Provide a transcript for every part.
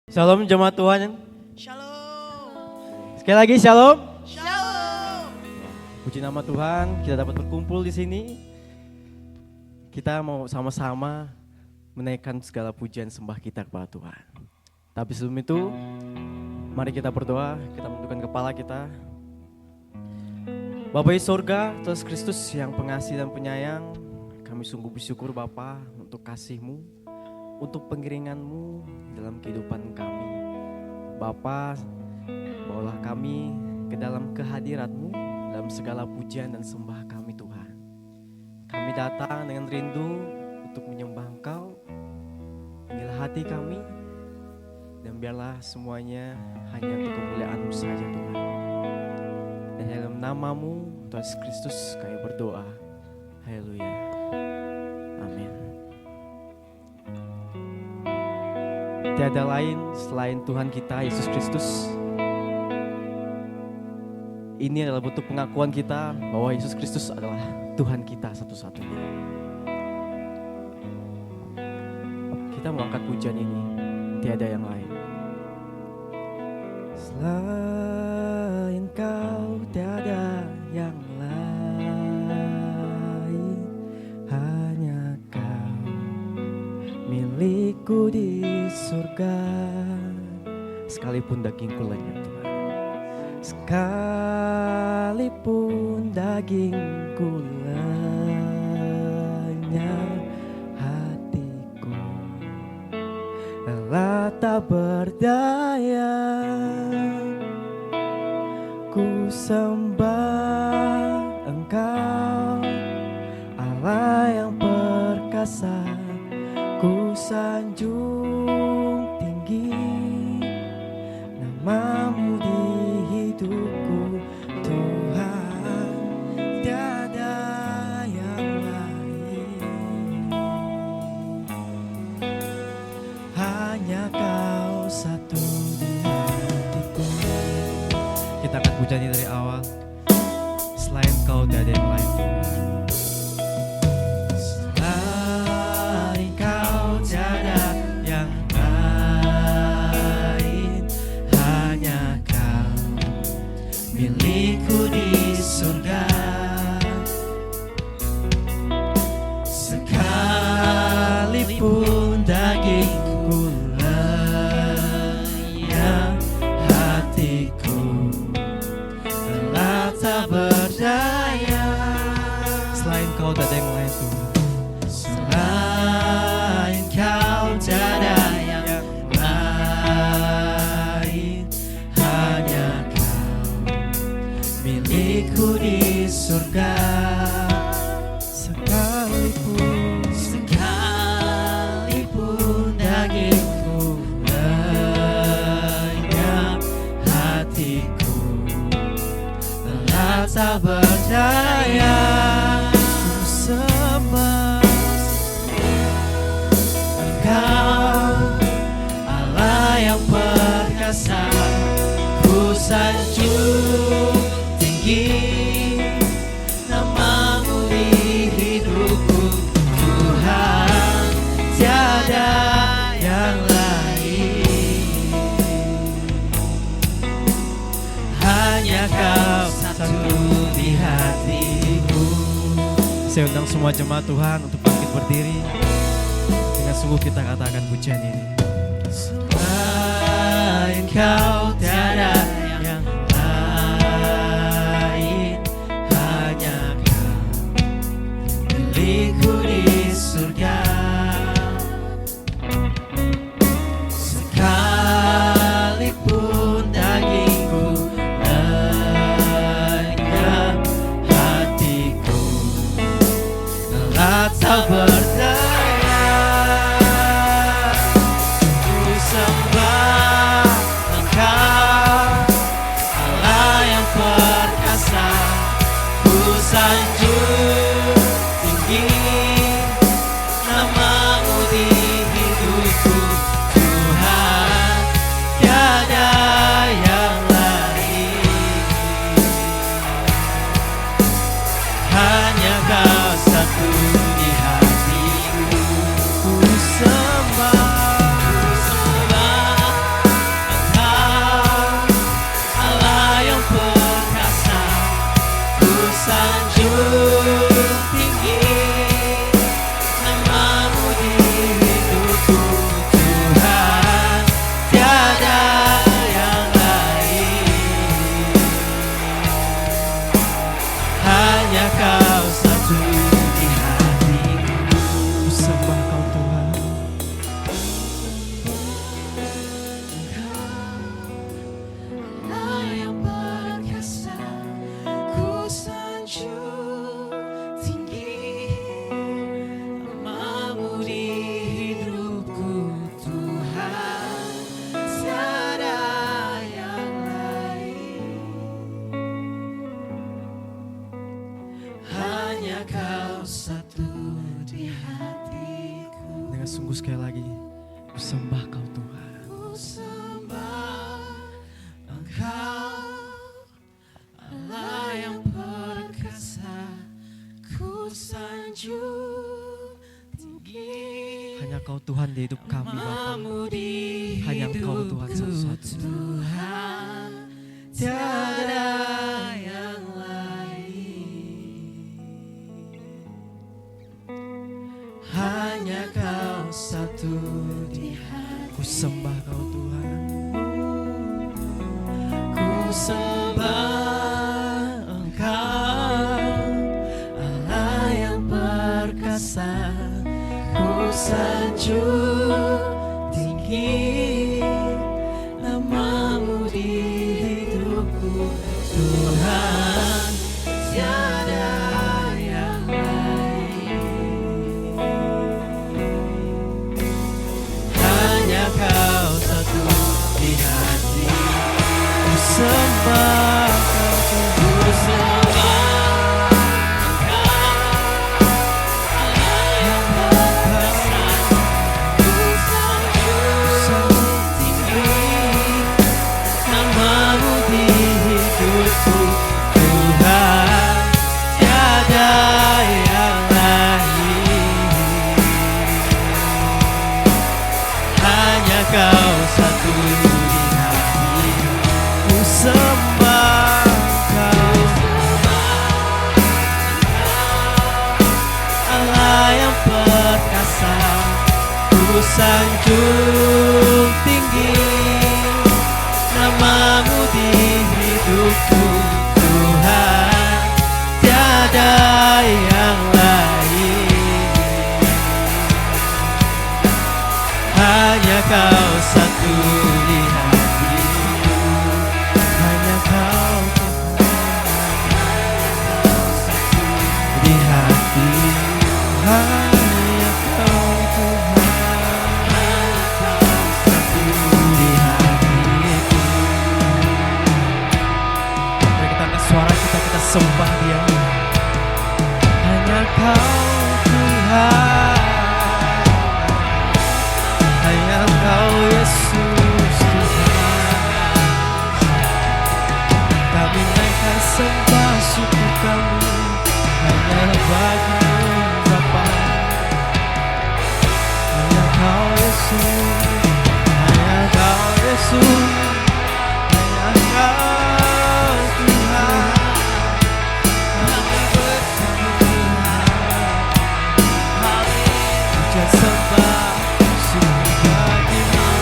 Shalom jemaat Tuhan. Shalom. Sekali lagi shalom. Shalom. Puji nama Tuhan, kita dapat berkumpul di sini. Kita mau sama-sama menaikkan segala pujian sembah kita kepada Tuhan. Tapi sebelum itu, mari kita berdoa, kita menundukkan kepala kita. Bapa di sorga, Tuhan Kristus yang pengasih dan penyayang, kami sungguh bersyukur Bapa untuk kasih-Mu, untuk pengiringan-Mu dalam kehidupan kami. Bapa, bawalah kami ke dalam kehadirat-Mu dalam segala pujian dan sembah kami Tuhan. Kami datang dengan rindu untuk menyembah Engkau. Inilah hati kami, dan biarlah semuanya hanya untuk kemuliaan-Mu saja Tuhan. Dan dalam nama-Mu Tuhan Yesus Kristus kami berdoa. Haleluya. Amin. Tiada lain selain Tuhan kita Yesus Kristus. Ini adalah bentuk pengakuan kita bahwa Yesus Kristus adalah Tuhan kita satu-satunya. Kita mengangkat pujian ini, tiada yang lain. Selain Kau tiada yang lain, hanya Kau milikku di surga. Sekalipun dagingku lenyap Tuhan, sekalipun dagingku lenyap, hatiku rela tak berdaya. Ku sembah Engkau, Allah yang perkasa. Ku sanjung tinggi nama-Mu di hidupku Tuhan, tiada yang lain, hanya Kau satu di hatiku. Kita akan pujian dari awal. Selain Kau tiada yang lain Tuhan. Selain Kau tiada yang lain, hanya Kau milikku di surga. Sekalipun dagingku lenyap, hatiku rela tak berdaya. Selain Kau tak ada yang lain Tuhan. Selain Kau tiada yang lain, hanya Kau milikku di surga. Sekalipun dagingku lenyap, hatiku rela tak berdaya. Ku sembah Engkau, Allah yang perkasa. Ku sanjung tinggi nama-Mu di hidupku Tuhan, tiada yang lain, hanya Kau satu di hatiku. Saya undang semua jemaat Tuhan untuk bangkit berdiri. Dengan sungguh kita katakan pujian ini. Selain Kau tiada yang lain, hanya Kau milikku di surga. Sekalipun dagingku lenyap, hatiku rela tak berdaya. Ku sembah Engkau, sungguh sekali lagi ku sembah Kau Tuhan. Ku sembah Engkau, Allah yang perkasa. Ku sanjung tinggi. Hanya Kau Tuhan di hidup kami Bapa. Namamu di Hanya Engkau Tuhan hidupku, satu-satunya. Tuhan, tiada yang lain. Hanya Kau satu di hati. Ku sembah Kau Tuhan. Ku sembah Engkau, Allah yang perkasa. Ku sanjung tinggi namamu di hidupku, Tuhan, tiada yang lain. Hanya Kau satu di hati. Ku sembah Kau Tuhan. Ku sembah Engkau, Allah yang perkasa. Ku sanjung tinggi namamu di hidupku, Tuhan, tiada yang lain. Hanya Kau satu di hati. Ku sembah Kau, Allah yang perkasa. Ku sanjung tinggi namamu di hidupku, Tuhan, tiada yang lain. Hanya Kau satu di hatiku. Hanya Kau Tuhan di hati. Hanya Kau Tuhan satu di hatiku. Mari kita angkat suara kita sembah Dia. Hanya Kau Tuhan, hanya Kau Yesus Tuhan. Kami naikkan sembah syukur kami hanya bagi-Mu Bapa. Hanya Kau Yesus, hanya Kau Yesus, hanya Kau Tuhan. Kami bersyukur, pujian sembah syukur bagi-Mu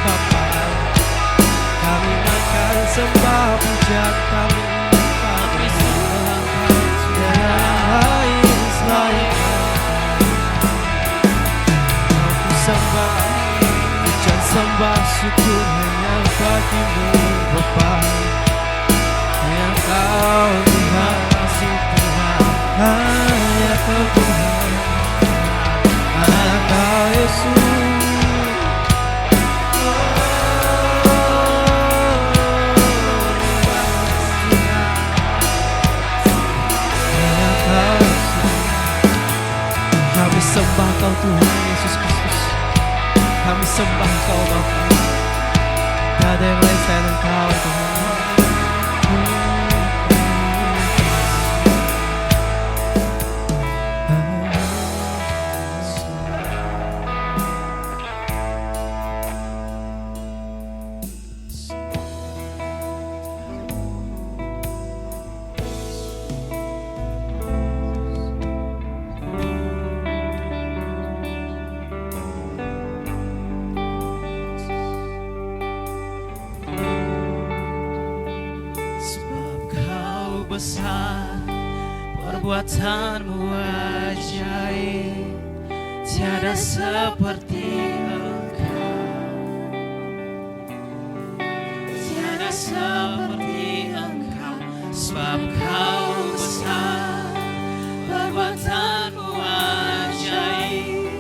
Bapa. Kami naikkan sembah pujian kami tiada lain selain Kau. Ku sembah pujian sembah syukur hanya bagi-Mu Bapa. Hanya Kau Tuhan, kasih Tuhan, hanya Kau Tuhan, hanya Kau Yesus. Hanya Kau Yesus. Kami sembah Kau Tuhan Yesus Kristus. Kami sembah Kau Bapa. Tak ada yang lain selain Engkau Tuhan. Sebab Kau besar, perbuatanmu ajaib, tiada seperti Engkau, tiada seperti Engkau. Sebab Kau besar, perbuatanmu ajaib,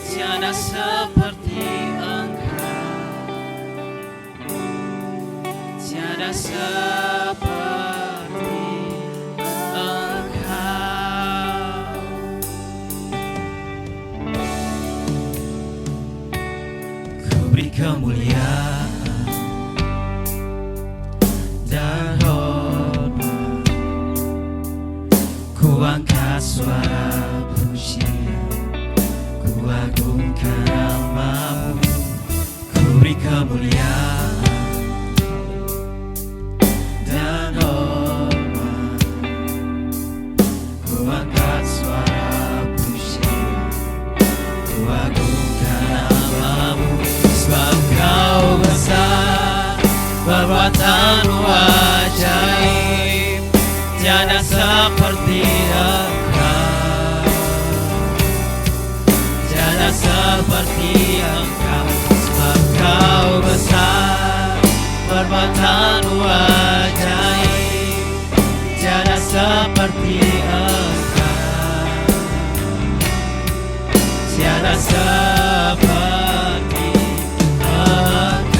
tiada seperti Engkau, tiada seperti Engkau. kemuliaan dan hormat. Ku angkat suara pujian, ku agungkan nama-Mu. Ku beri kemuliaan dan hormat. Ku angkat suara pujian, ku agungkan nama-Mu. Sebab Kau besar, perbuatan-Mu ajaib, tiada seperti Engkau, tiada seperti Engkau. Sebab Kau besar, perbuatan-Mu ajaib, tiada seperti Engkau, tiada seperti Engkau.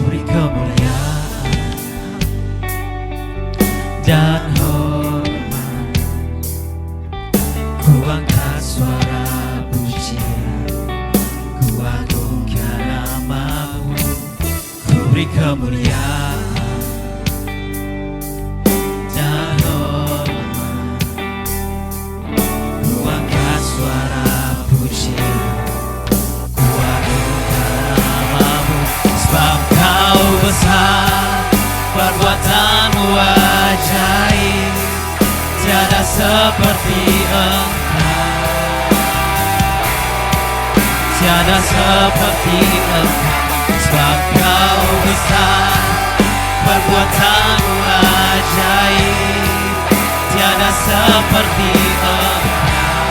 Beri kemuliaan dan hormat. Ku angkat suara pujian, ku agungkan nama-Mu. Ku beri kemuliaan dan hormat. Ku angkat suara pujian, ku agungkan nama-Mu. Sebab Kau besar, perbuatan-Mu ajaib, tiada seperti Engkau, tiada seperti Engkau. Sebab Kau besar, perbuatan-Mu ajaib, tiada seperti Engkau,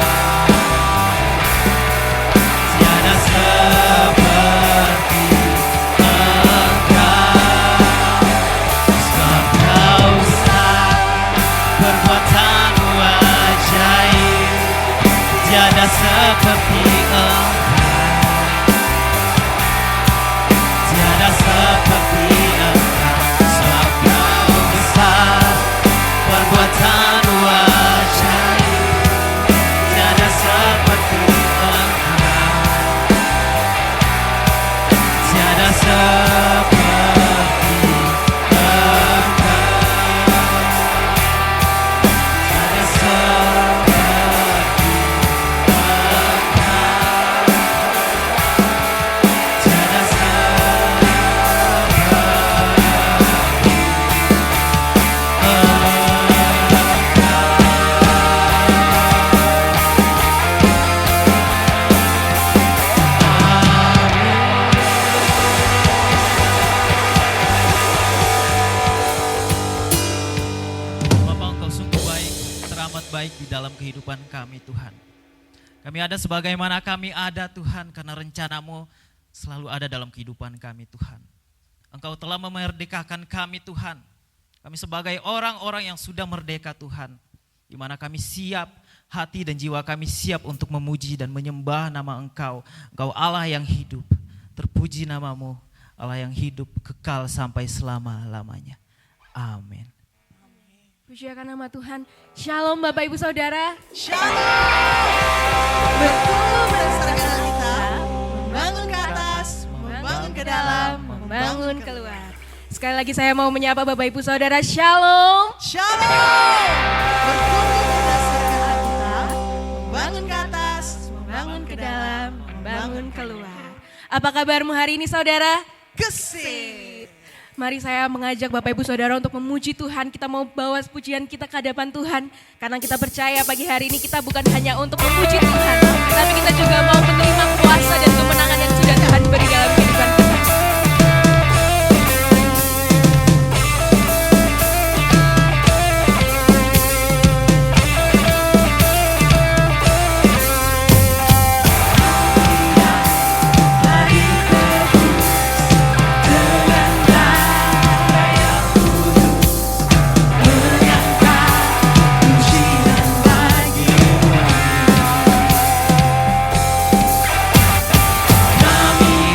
tiada seperti tiada seperti Engkau, tiada seperti Engkau. Sebab Kau besar, perbuatan-Mu ajaib, tiada seperti Engkau, tiada seperti baik di dalam kehidupan kami, Tuhan. Kami ada sebagaimana kami ada, Tuhan, karena rencana-Mu selalu ada dalam kehidupan kami, Tuhan. Engkau telah memerdekakan kami, Tuhan. Kami sebagai orang-orang yang sudah merdeka, Tuhan, di mana kami siap, hati dan jiwa kami siap untuk memuji dan menyembah nama Engkau. Engkau Allah yang hidup, terpuji nama-Mu, Allah yang hidup kekal sampai selama-lamanya. Amin. Pujiakan nama Tuhan. Shalom Bapak Ibu Saudara. Shalom. Bertumbuh berdasarkan kita, membangun ke atas, membangun ke dalam, membangun keluar. Sekali lagi saya mau menyapa Bapak Ibu Saudara. Shalom. Shalom. Bertumbuh berdasarkan kita, membangun ke atas, membangun ke dalam, membangun keluar. Apa kabarmu hari ini Saudara? Gesip. Mari saya mengajak Bapak Ibu Saudara untuk memuji Tuhan. Kita mau bawa pujian kita ke hadapan Tuhan. Karena kita percaya pagi hari ini kita bukan hanya untuk memuji Tuhan, tapi kita juga mau menerima kuasa dan kemenangan yang sudah Tuhan beri dalam kehidupan kita. Kami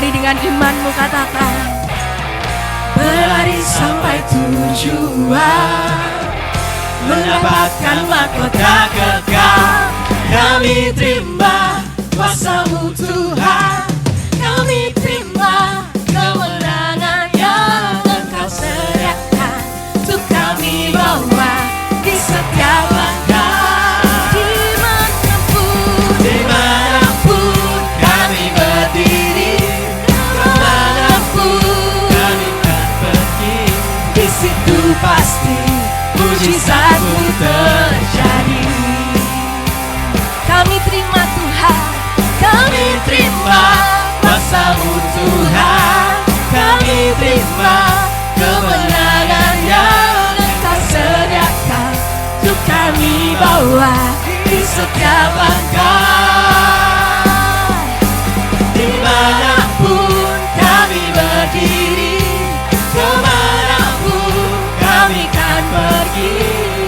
berlari dengan imanmu, katakan. Berlari sampai tujuan, mendapatkan mahkota kekal. Kami terima kuasa-Mu Tuhan, kami terima kemenangan yang Engkau sediakan untuk kami bawa di setiap langkah. Dimanapun kami berdiri, kemanapun kami akan pergi, di situ pasti mujizat-Mu terjadi. Kami terima Tuhan, kami terima kuasa-Mu Tuhan, kami terima kemenangan yang Engkau sediakan untuk kami bawa di setiap langkah. Dimanapun kami berdiri, kemanapun kami kan pergi,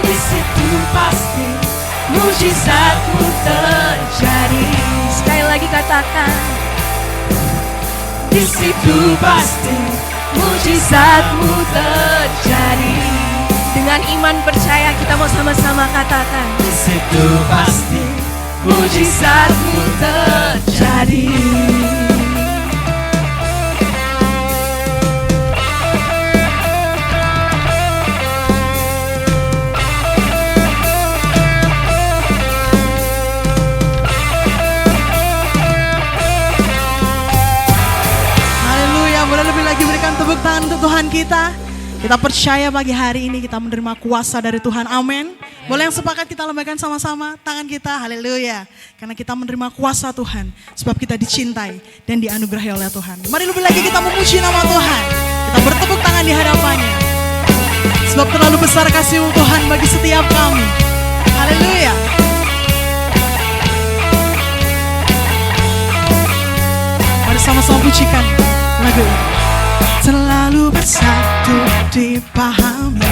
di situ pasti mujizat-Mu terjadi. Sekali lagi katakan, di situ pasti mujizat-Mu terjadi. Dengan iman percaya kita mau sama-sama katakan, di situ pasti mujizat-Mu terjadi. Haleluya, boleh lebih lagi berikan tepuk tangan untuk Tuhan kita. Kita percaya pagi hari ini kita menerima kuasa dari Tuhan, amin. Boleh yang sepakat kita lambaikan sama-sama tangan kita, haleluya. Karena kita menerima kuasa Tuhan, sebab kita dicintai dan dianugerahi oleh Tuhan. Mari lebih lagi kita memuji nama Tuhan. Kita bertepuk tangan di hadapannya. Sebab terlalu besar kasih-Mu Tuhan bagi setiap kami. Haleluya. Mari sama-sama pujikan lagu ini. Terlalu besar untuk dipahami,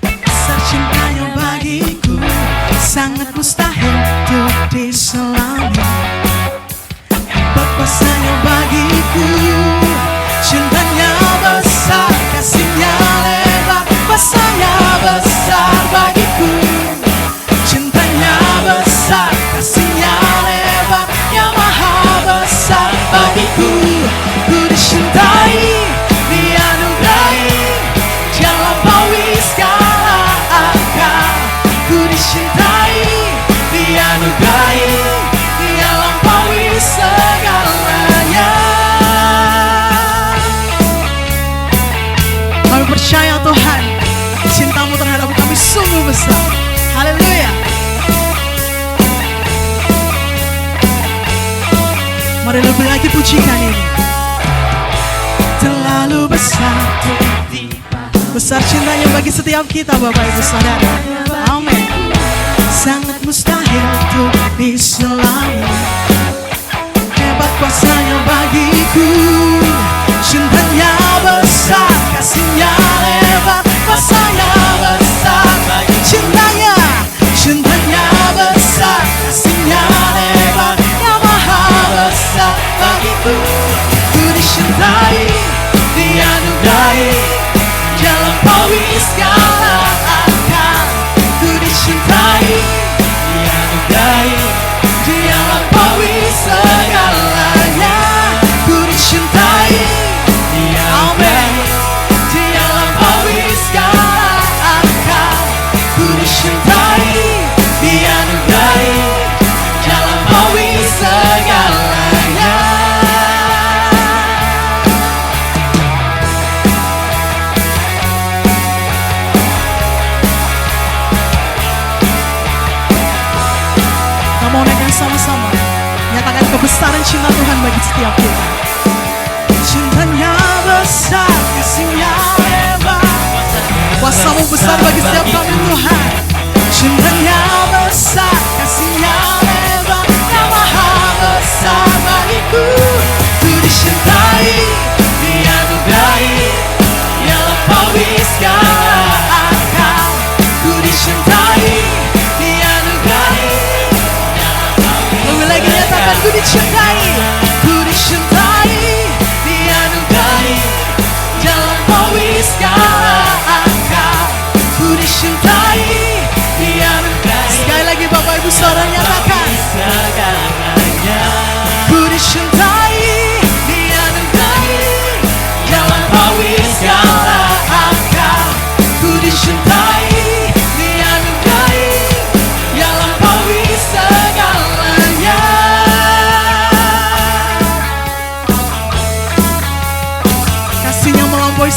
besar cintanya bagiku, sangat mustahil untuk diselami. Hebat kuasanya bagiku, cintanya besar, kasihnya lebar, kuasanya besar bagiku. Cintanya besar, kasihnya lebar, yang maha besar bagiku. Ku dicintai, dianugerahi, Dia lampaui segala akal. Ku dicintai, dianugerahi, Dia lampaui segalanya. Kami percaya Tuhan, cinta-Mu terhadap kami sungguh besar. Haleluya. Mari lebih lagi pujikan ini. Terlalu besar, besar cintanya bagi setiap kita Bapak Ibu Saudara. Amin. Sangat mustahil untuk diselami. Hebat kuasanya bagiku, cintanya besar, kasihnya lebar, kuasanya besar bagi cintanya. Cintanya besar, kasihnya lebar, yang maha besar bagiku. Ku dicintai, dianugerahi, Dia lampaui segala akal. Ku dicintai, dianugerahi, Dia lampaui segalanya. Ku dicintai, dianugerahi, Dia lampaui segala akal. Ku dicintai, dianugerahi, Dia lampaui segalanya. Mau naikkan sama-sama, nyatakan kebesaran cinta Tuhan bagi setiap kita. Cintanya besar, kasihnya lebar, kuasa-Mu besar bagi setiap kami Tuhan. Cintanya besar, kasihnya lebar, yang maha besar bagiku. Ku dicintai, dianugerahi, Dia lampaui segala akal. Ku dicintai, dianugerahi. Lebih lagi nyatakan ku dicintai, ku dicintai,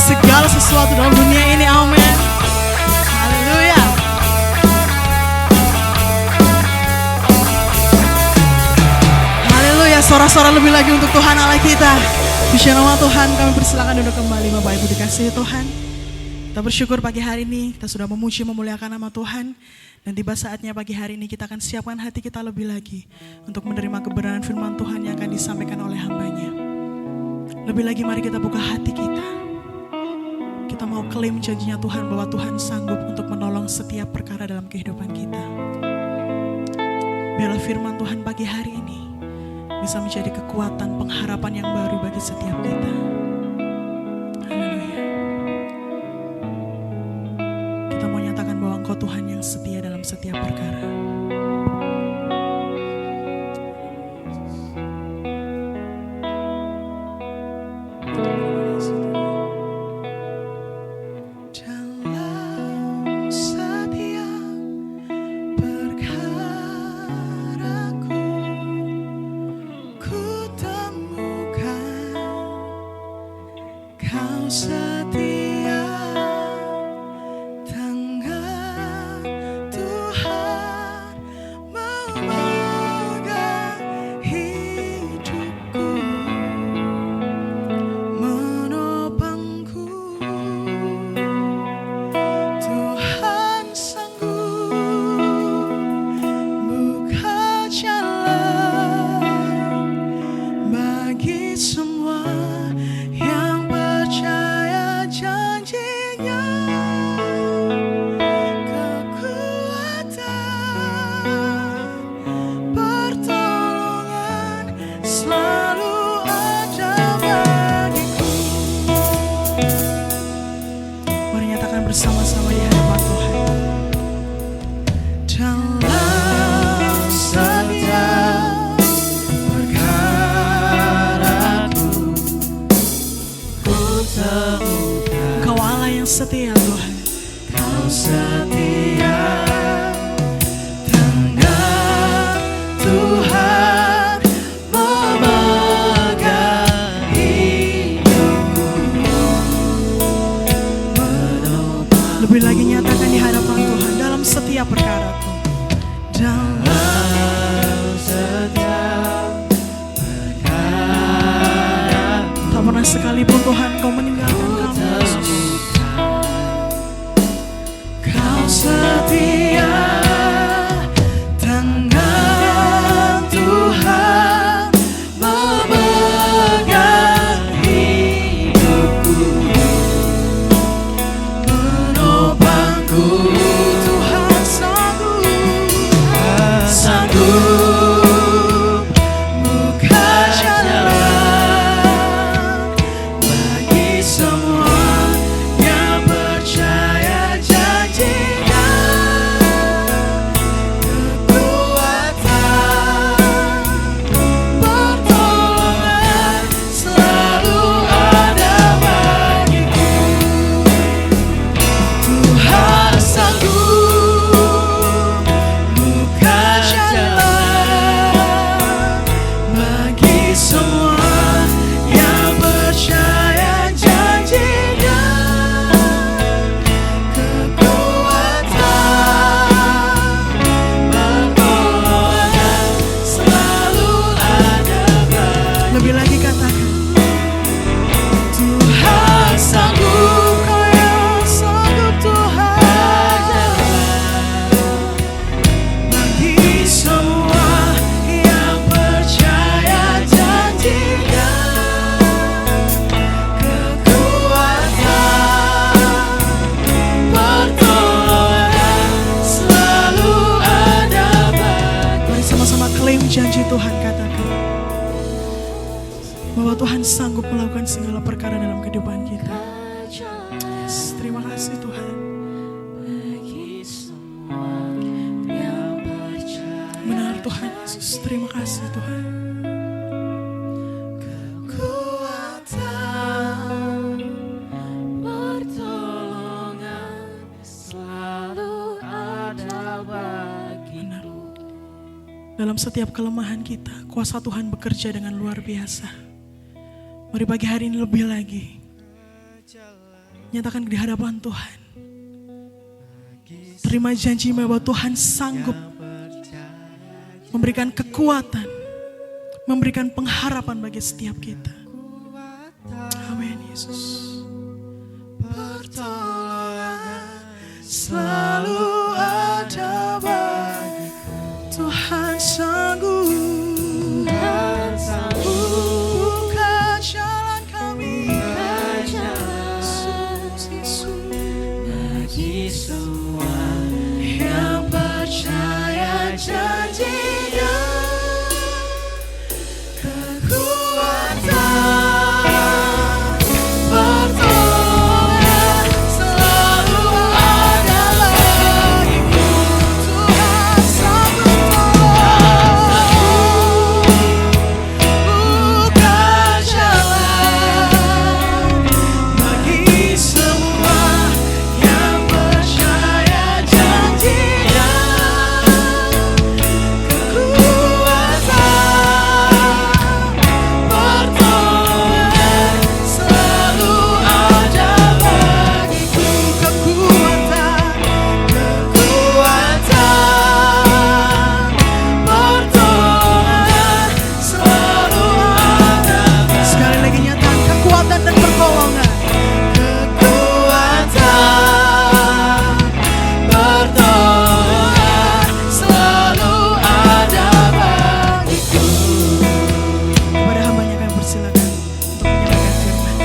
segala sesuatu dalam dunia ini. Amin. Haleluya. Haleluya. Sorak-sorak lebih lagi untuk Tuhan Allah kita. Puji nama Tuhan, kami persilakan duduk kembali Bapak Ibu dikasihi Tuhan. Kita bersyukur pagi hari ini kita sudah memuji memuliakan nama Tuhan. Dan tiba saatnya pagi hari ini kita akan siapkan hati kita lebih lagi untuk menerima kebenaran firman Tuhan yang akan disampaikan oleh hamba-Nya. Lebih lagi mari kita buka hati kita. Kita mau klaim janjinya Tuhan bahwa Tuhan sanggup untuk menolong setiap perkara dalam kehidupan kita. Biarlah firman Tuhan pagi hari ini bisa menjadi kekuatan pengharapan yang baru bagi setiap kita. Haleluya. Kita mau nyatakan bahwa Engkau Tuhan yang setia dalam setiap perkara. Bersama-sama di hadapan Tuhan. Dalam setiap perkaraku, ku temukan Kau Allah yang setia Tuhan. Kau setia, tangan Tuhan memegang hidupku. Lebih lagi nyatakan di hadapan Tuhan dalam setiap perkaraku. Dalam setiap perkaraku, tak pernah sekalipun Tuhan Kau meninggalkan kami, Yesus. Kau setia, tangan Tuhan memegang hidupku. Tuhan sanggup buka jalan bagi semua yang percaya janji-Nya. Kekuatan, pertolongan selalu ada bagiku. Tuhan sanggup buka jalan bagi semua yang percaya janji-Nya. Kekuatan, pertolongan selalu ada bagi. Lebih lagi katakan, Tuhan sanggup, Kau yang sanggup Tuhan, bagi semua yang percaya janji-Nya. Kekuatan, pertolongan selalu ada bagi. Mari sama-sama klaim janji Tuhan, katakan bahwa Tuhan sanggup melakukan segala perkara dalam kehidupan kita. Yes, terima kasih Tuhan. Benar Tuhan Yesus, terima kasih Tuhan. Kekuatan, pertolongan selalu ada bagiku. Dalam setiap kelemahan kita, kuasa Tuhan bekerja dengan luar biasa. Mari pagi hari ini lebih lagi Nyatakan di hadapan Tuhan. Terima janji bahwa Tuhan sanggup memberikan kekuatan, memberikan pengharapan bagi setiap kita. Amin Yesus. Pertolongan selalu ada bagi Tuhan sanggup. Buka jalan kami, Yesus, bagi semua yang percaya janji-Nya. Kekuatan, pertolongan selalu ada bagiku. Tuhan sanggup tolong. Buka jalan bagi semua yang percaya janji-Nya. Sekali lagi nyatakan kekuatan dan pertolongan. Kekuatan, pertolongan selalu ada bagiku. Kepada hambanya kami persilakan untuk menyampaikan firman.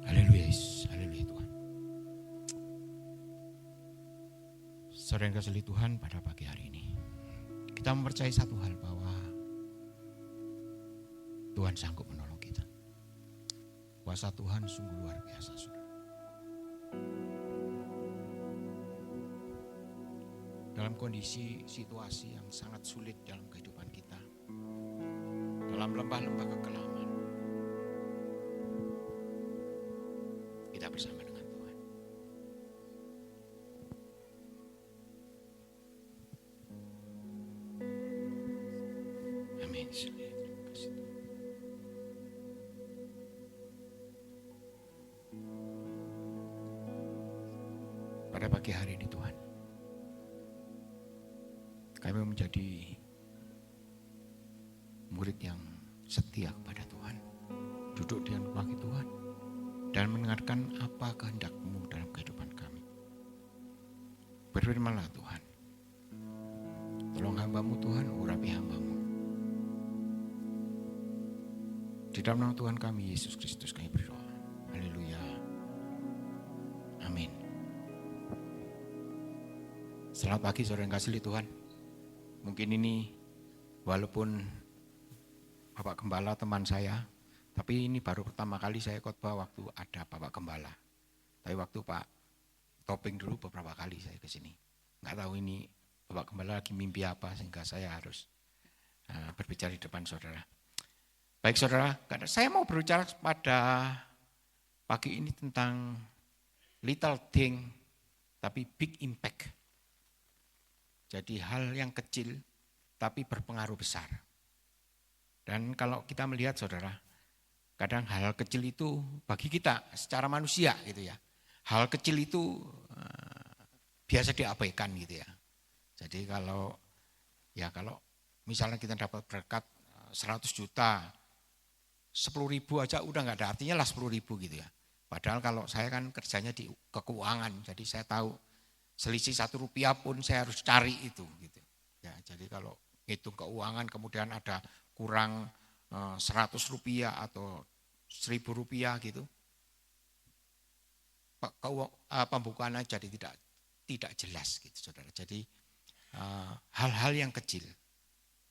Haleluya Yesus, haleluya Tuhan. Saudara yang kasih Tuhan, pada pagi hari ini kita mempercayai satu hal, bahwa Tuhan sanggup menolong kita. Kuasa Tuhan sungguh luar biasa, saudara. Dalam kondisi situasi yang sangat sulit dalam kehidupan kita, dalam lembah-lembah kekelaman, kita bersama dengan Tuhan. Amin. Terima kasih Tuhan. Pada pagi hari ini Tuhan, kami menjadi murid yang setia kepada Tuhan, duduk di kaki Tuhan, dan mendengarkan apa kehendak-Mu dalam kehidupan kami. Berfirmanlah Tuhan, tolong hamba-Mu Tuhan, urapi hamba-Mu. Di dalam nama Tuhan kami, Yesus Kristus, kami berdoa. Haleluya. Amin. Selamat pagi saudara yang kasih Tuhan. Mungkin ini walaupun Bapak Gembala teman saya, tapi ini baru pertama kali saya khotbah waktu ada Bapak Gembala. Tapi waktu Pak Topeng dulu beberapa kali saya ke sini. Nggak tahu ini Bapak Gembala lagi mimpi apa sehingga saya harus berbicara di depan saudara. Baik saudara, saya mau berbicara pada pagi ini tentang little thing tapi big impact. Jadi hal yang kecil tapi berpengaruh besar. Dan kalau kita melihat saudara, kadang hal kalau itu bagi kita secara manusia gitu ya. Hal kecil itu biasa diabaikan gitu ya. Jadi kalau misalnya kita dapat berkat 100 juta, 10.000 aja udah nggak ada artinya lah 10.000 gitu ya. Padahal kalau saya kan kerjanya di keuangan, jadi saya tahu selisih 1 rupiah pun saya harus cari itu gitu. Ya, jadi kalau hitung keuangan kemudian ada kurang 100 rupiah atau 1.000 rupiah gitu, pembukaannya jadi tidak jelas gitu saudara. Jadi hal-hal yang kecil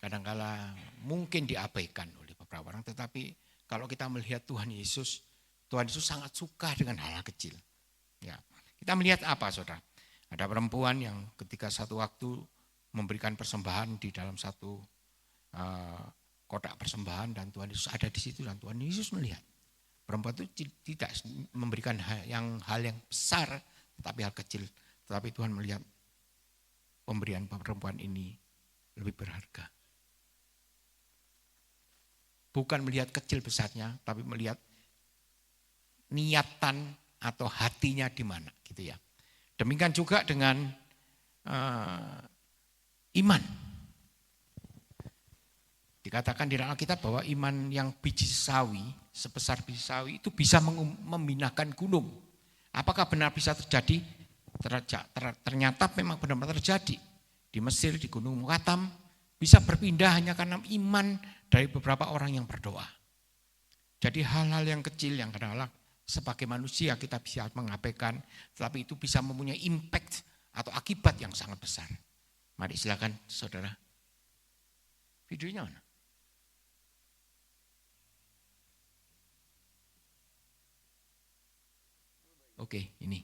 kadang-kala mungkin diabaikan oleh beberapa orang, tetapi kalau kita melihat Tuhan Yesus sangat suka dengan hal-hal kecil. Ya, kita melihat apa saudara? Ada perempuan yang ketika satu waktu memberikan persembahan di dalam satu kotak persembahan dan Tuhan Yesus ada di situ dan Tuhan Yesus melihat. Perempuan itu tidak memberikan hal yang besar tetapi hal kecil. Tetapi Tuhan melihat pemberian perempuan ini lebih berharga. Bukan melihat kecil besarnya, tapi melihat niatan atau hatinya di mana, gitu ya. Demikian juga dengan iman. Dikatakan di dalam Alkitab bahwa iman yang biji sawi, sebesar biji sawi itu bisa memindahkan gunung. Apakah benar bisa terjadi? Ternyata memang benar-benar terjadi. Di Mesir, di Gunung Mukatam, bisa berpindah hanya karena iman dari beberapa orang yang berdoa. Jadi hal-hal yang kecil yang kadang-kadang sebagai manusia kita bisa mengabaikan, tetapi itu bisa mempunyai impact atau akibat yang sangat besar. Mari silakan saudara. Videonya mana? Oke, ini.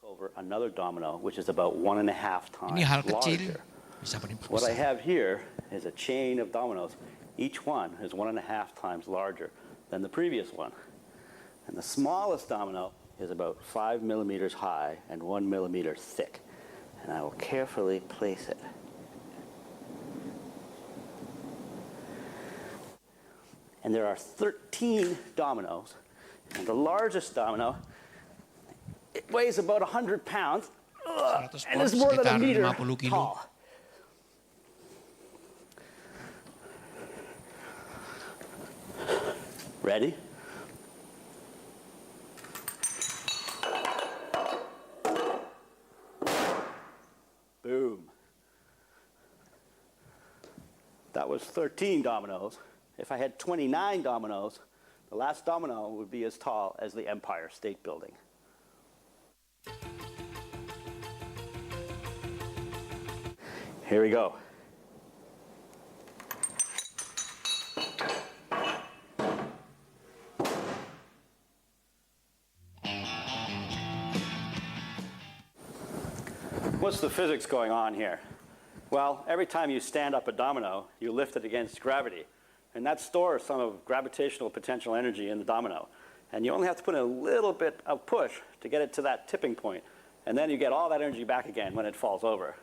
Over another domino, which is about 1.5 times Ini hal kecil larger. bisa berimpact What I besar. have here is a chain of dominoes. Each one is 1.5 times larger than the previous one. And the smallest domino is about 5 millimeters high and 1 millimeter thick. And I will carefully place it. And there are 13 dominoes. And the largest domino, it weighs about 100 pounds. 100 And pound it's more than a sekitar meter 50 kilo. tall. Ready? Boom. That was 13 dominoes. If I had 29 dominoes, the last domino would be as tall as the Empire State Building. Here we go. What's the physics going on here? Well, every time you stand up a domino, you lift it against gravity. And that stores some of gravitational potential energy in the domino. And you only have to put in a little bit of push to get it to that tipping point. And then you get all that energy back again when it falls over.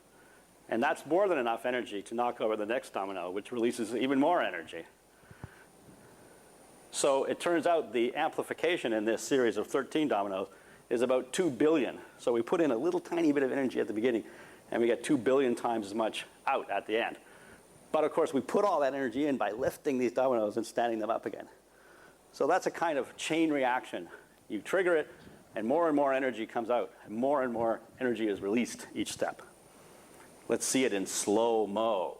And that's more than enough energy to knock over the next domino, which releases even more energy. So it turns out the amplification in this series of 13 dominoes is about 2 billion. So we put in a little tiny bit of energy at the beginning, and we get 2 billion times as much out at the end. But of course, we put all that energy in by lifting these dominoes and standing them up again. So that's a kind of chain reaction. You trigger it, and more energy comes out, and more energy is released each step. Let's see it in slow-mo.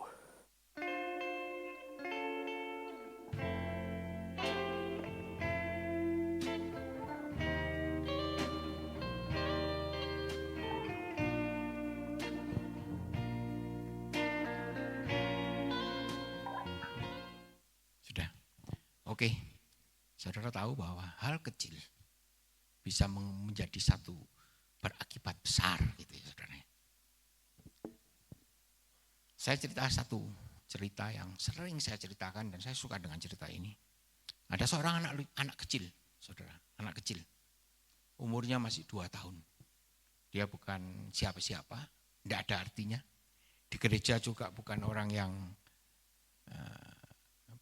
Sudah. Oke. Saudara tahu bahwa hal kecil bisa menjadi satu berakibat besar gitu ya saudara. Saya cerita satu cerita yang sering saya ceritakan dan saya suka dengan cerita ini. Ada seorang anak kecil, saudara, anak kecil. Umurnya masih 2 tahun. Dia bukan siapa-siapa, tidak ada artinya. Di gereja juga bukan orang yang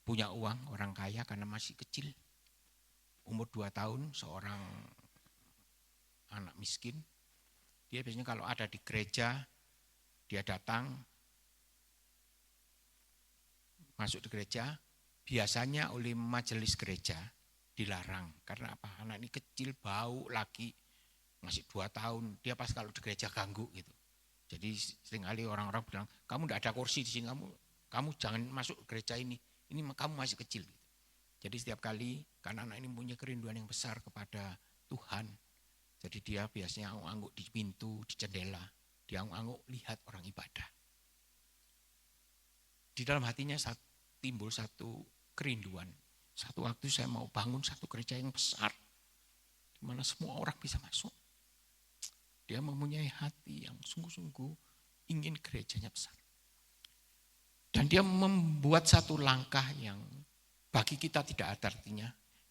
punya uang, orang kaya karena masih kecil. Umur 2 tahun, seorang anak miskin. Dia biasanya kalau ada di gereja, dia datang, masuk di gereja, biasanya oleh majelis gereja dilarang. Karena apa? Anak ini kecil, bau lagi, masih 2 tahun, dia pas kalau di gereja ganggu gitu. Jadi seringkali orang-orang bilang, kamu tidak ada kursi di sini, kamu jangan masuk gereja ini kamu masih kecil. Gitu. Jadi setiap kali, karena anak ini punya kerinduan yang besar kepada Tuhan, jadi dia biasanya angguk di pintu, di jendela, dia angguk lihat orang ibadah. Di dalam hatinya timbul satu kerinduan. Satu waktu saya mau bangun satu gereja yang besar. di mana semua orang bisa masuk. Dia mempunyai hati yang sungguh-sungguh ingin gerejanya besar. Dan dia membuat satu langkah yang bagi kita tidak ada artinya.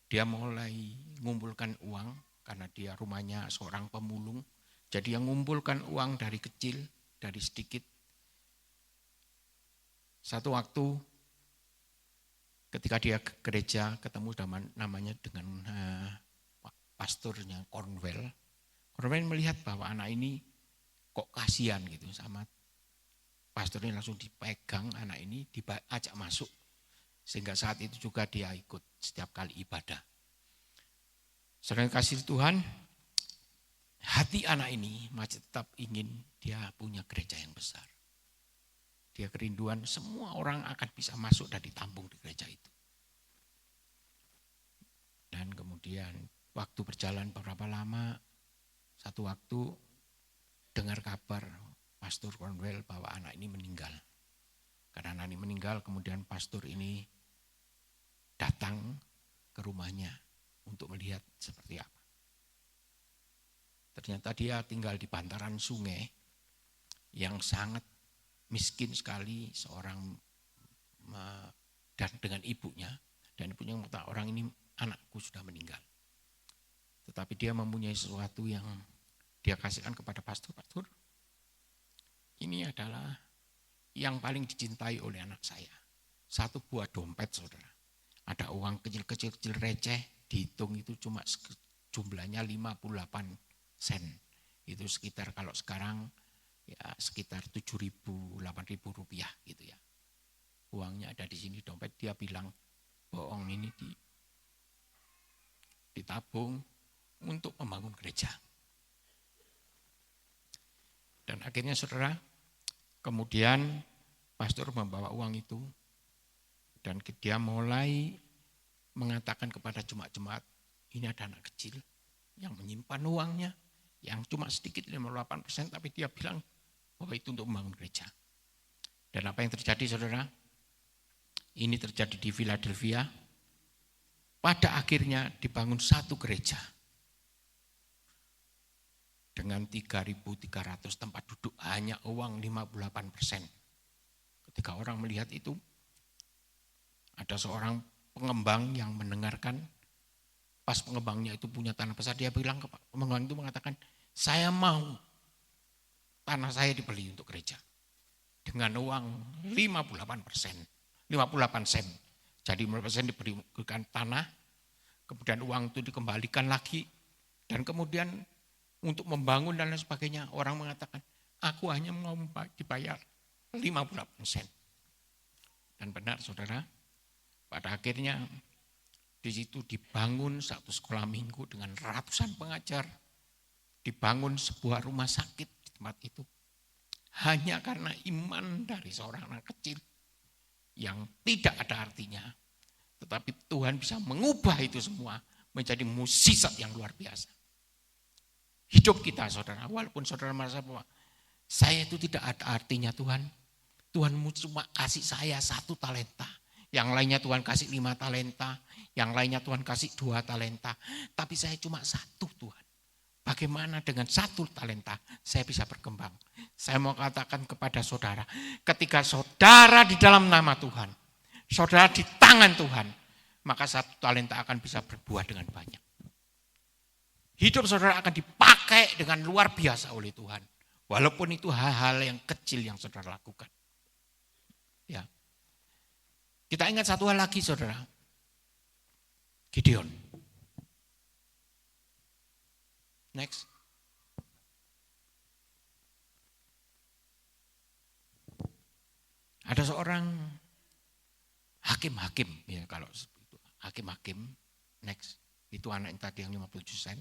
Dia mulai mengumpulkan uang karena dia rumahnya seorang pemulung. Jadi yang mengumpulkan uang dari kecil, dari sedikit. Satu waktu ketika dia ke gereja ketemu namanya dengan pastornya Cornwell. Cornwell melihat bahwa anak ini kok kasihan gitu sama pastornya, langsung dipegang anak ini, diajak masuk. Sehingga saat itu juga dia ikut setiap kali ibadah. Saudara kasih Tuhan, hati anak ini masih tetap ingin dia punya gereja yang besar. Dia kerinduan semua orang akan bisa masuk dan ditampung di gereja itu. Dan kemudian waktu berjalan beberapa lama, satu waktu dengar kabar Pastor Cornwell bahwa anak ini meninggal. Karena anak ini meninggal, kemudian pastor ini datang ke rumahnya untuk melihat seperti apa. Ternyata dia tinggal di bantaran sungai yang sangat miskin sekali, seorang dan dengan ibunya. Dan ibunya mengatakan, orang ini anakku sudah meninggal. Tetapi dia mempunyai sesuatu yang dia kasihkan kepada pastor. Pastor, ini adalah yang paling dicintai oleh anak saya. Satu buah dompet, saudara. Ada uang kecil-kecil receh, dihitung itu cuma jumlahnya 58 sen. Itu sekitar kalau sekarang ya sekitar 7.000, 8.000 rupiah gitu ya. Uangnya ada di sini dompet, dia bilang bohong ini ditabung untuk membangun gereja. Dan akhirnya saudara, kemudian pastor membawa uang itu dan dia mulai mengatakan kepada jemaat-jemaat, ini ada anak kecil yang menyimpan uangnya yang cuma sedikit 58%, tapi dia bilang bahwa itu untuk membangun gereja. Dan apa yang terjadi saudara? Ini terjadi di Philadelphia. Pada akhirnya dibangun satu gereja dengan 3.300 tempat duduk, hanya uang 58%. Ketika orang melihat itu, ada seorang pengembang yang mendengarkan, pas pengembangnya itu punya tanah besar, dia bilang ke pengembang itu mengatakan, saya mau tanah saya dibeli untuk gereja dengan uang 58%, 58 sen. Jadi 58% diberikan tanah, kemudian uang itu dikembalikan lagi, dan kemudian untuk membangun dan lain sebagainya, orang mengatakan, aku hanya mau dibayar 58 sen. Dan benar saudara, pada akhirnya di situ dibangun satu sekolah minggu dengan ratusan pengajar, dibangun sebuah rumah sakit di tempat itu. Hanya karena iman dari seorang anak kecil yang tidak ada artinya. Tetapi Tuhan bisa mengubah itu semua menjadi mukjizat yang luar biasa. Hidup kita saudara, walaupun saudara merasa bahwa saya itu tidak ada artinya Tuhan. Tuhan cuma kasih saya 1 talenta. Yang lainnya Tuhan kasih 5 talenta. Yang lainnya Tuhan kasih 2 talenta. Tapi saya cuma 1 Tuhan. Bagaimana dengan 1 talenta saya bisa berkembang? Saya mau katakan kepada saudara, ketika saudara di dalam nama Tuhan, saudara di tangan Tuhan, maka 1 talenta akan bisa berbuah dengan banyak. Hidup saudara akan dipakai dengan luar biasa oleh Tuhan. Walaupun itu hal-hal yang kecil yang saudara lakukan. Ya. Kita ingat satu hal lagi saudara. Gideon. Next. Ada seorang hakim-hakim, ya kalau itu hakim-hakim, next. Itu anak yang tadi yang 57 sen.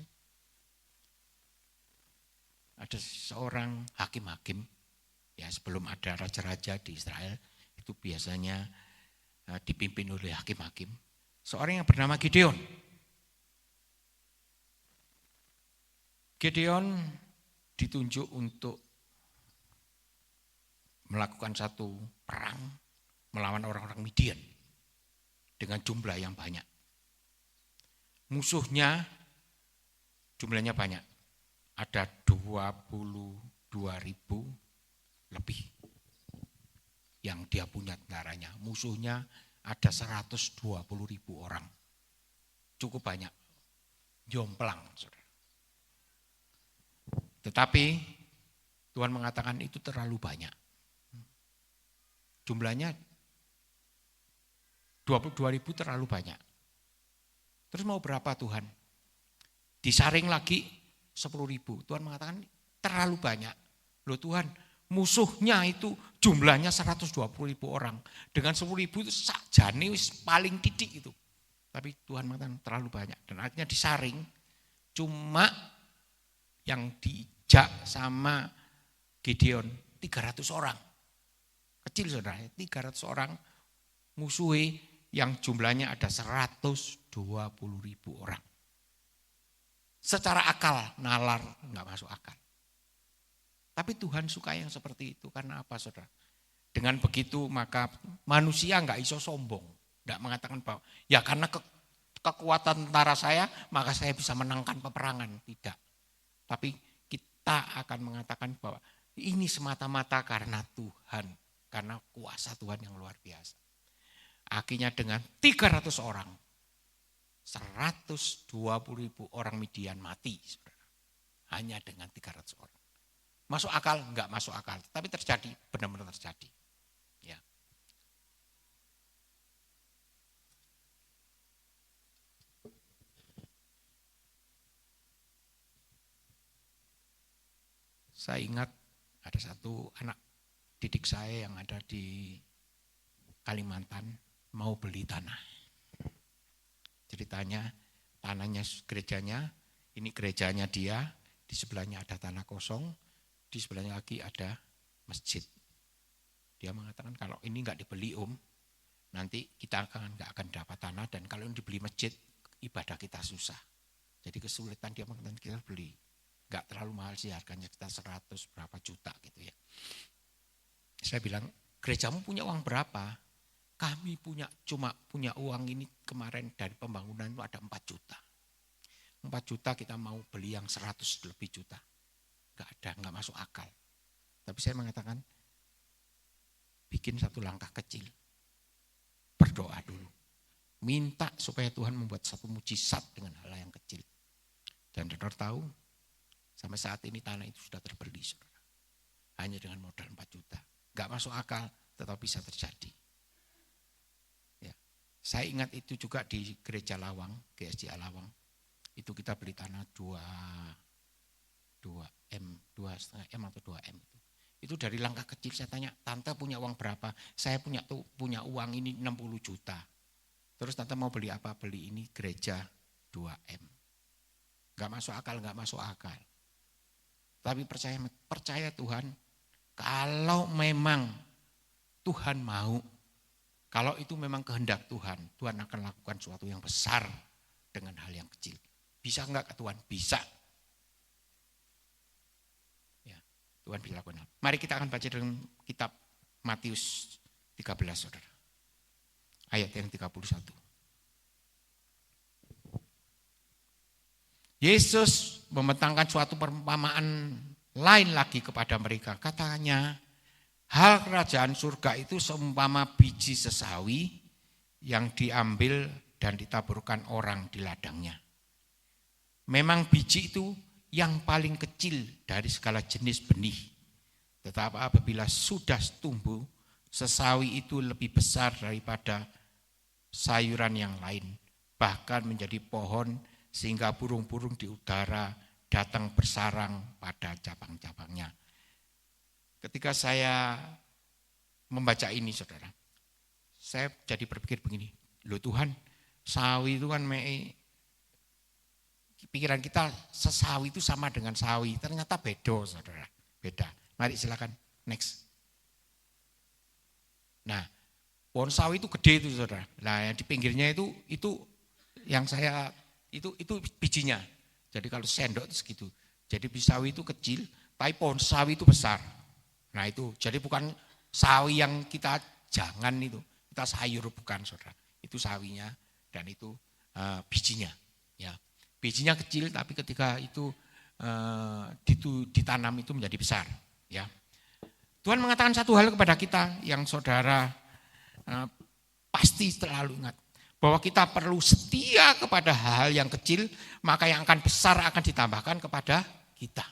Ada seorang hakim-hakim, ya sebelum ada raja-raja di Israel, itu biasanya dipimpin oleh hakim-hakim. Seorang yang bernama Gideon. Gideon ditunjuk untuk melakukan satu perang melawan orang-orang Midian dengan jumlah yang banyak. Musuhnya Jumlahnya banyak. Ada 22.000 lebih yang dia punya tentaranya. Musuhnya ada 120.000 orang. Cukup banyak. Jomplang, saudara. Tetapi Tuhan mengatakan itu terlalu banyak. Jumlahnya 22.000 terlalu banyak. Terus mau berapa Tuhan? Disaring lagi 10.000. Tuhan mengatakan terlalu banyak. Loh Tuhan, musuhnya itu jumlahnya 120.000 orang. Dengan 10.000 itu sakjane paling titik itu. Tapi Tuhan mengatakan terlalu banyak. Dan akhirnya disaring. Cuma yang diijak sama Gideon 300 orang. Kecil saudara, 300 orang musuhi yang jumlahnya ada 120.000 orang. Secara akal, nalar, enggak masuk akal. Tapi Tuhan suka yang seperti itu, karena apa saudara? Dengan begitu maka manusia enggak iso sombong. Enggak mengatakan bahwa, ya karena kekuatan tentara saya, maka saya bisa menangkan peperangan. Tidak. Tapi kita akan mengatakan bahwa ini semata-mata karena Tuhan. Karena kuasa Tuhan yang luar biasa. Akhirnya dengan 300 orang, 120.000 orang Midian mati. Saudara. Hanya dengan 300 orang. Masuk akal? Enggak masuk akal. Tapi terjadi, benar-benar terjadi. Ya. Saya ingat ada satu anak didik saya yang ada di Kalimantan mau beli tanah. Ceritanya tanahnya gerejanya, ini gerejanya dia, di sebelahnya ada tanah kosong, di sebelahnya lagi ada masjid. Dia mengatakan kalau ini enggak dibeli nanti kita enggak akan dapat tanah, dan kalau ini dibeli masjid, ibadah kita susah. Jadi kesulitan dia mengatakan kita beli. Enggak terlalu mahal sih, harganya kita 100 berapa juta gitu ya. Saya bilang, gerejamu punya uang berapa? Kami cuma punya uang ini kemarin dari pembangunan itu ada 4 juta. 4 juta kita mau beli yang 100 lebih juta. Enggak masuk akal. Tapi saya mengatakan, bikin satu langkah kecil. Berdoa dulu. Minta supaya Tuhan membuat satu mujizat dengan hal yang kecil. Dan saudara tahu, sampai saat ini tanah itu sudah terbeli, saudara. Hanya dengan modal 4 juta. Enggak masuk akal, tetapi bisa terjadi. Ya. Saya ingat itu juga di gereja Lawang, GSJ Lawang. Itu kita beli tanah 2,5 M atau 2 M itu. Itu dari langkah kecil. Saya tanya, tante punya uang berapa? Saya punya uang ini 60 juta. Terus tante mau beli apa? Beli ini gereja 2 M. Enggak masuk akal. Tapi percaya Tuhan, kalau memang Tuhan mau, kalau itu memang kehendak Tuhan, Tuhan akan lakukan sesuatu yang besar dengan hal yang kecil. Bisa enggak Tuhan? Bisa. Ya, Tuhan bisa lakukan. Mari kita akan baca dengan kitab Matius 13, saudara. Ayat yang 31. Yesus memetangkan suatu perumpamaan lain lagi kepada mereka. Katanya, hal kerajaan surga itu seumpama biji sesawi yang diambil dan ditaburkan orang di ladangnya. Memang biji itu yang paling kecil dari segala jenis benih. Tetapi apabila sudah tumbuh, sesawi itu lebih besar daripada sayuran yang lain. Bahkan menjadi pohon sehingga burung-burung di udara datang bersarang pada cabang-cabangnya. Ketika saya membaca ini, saudara, saya jadi berpikir begini, loh Tuhan, sawi itu kan pikiran kita sesawi itu sama dengan sawi, ternyata beda, saudara, beda. Mari silakan, next. Nah, pohon sawi itu gede itu, saudara. Nah, yang di pinggirnya itu yang saya itu bijinya. Jadi kalau sendok itu segitu. Jadi biji sawi itu kecil, tapi pohon sawi itu besar. Nah itu, jadi bukan sawi yang kita jangan itu, kita sayur bukan, saudara. Itu sawinya dan itu bijinya. Ya, Bijinya kecil tapi ketika itu ditanam itu menjadi besar. Ya. Tuhan mengatakan satu hal kepada kita yang saudara pasti selalu ingat. Bahwa kita perlu setia kepada hal yang kecil, maka yang akan besar akan ditambahkan kepada kita.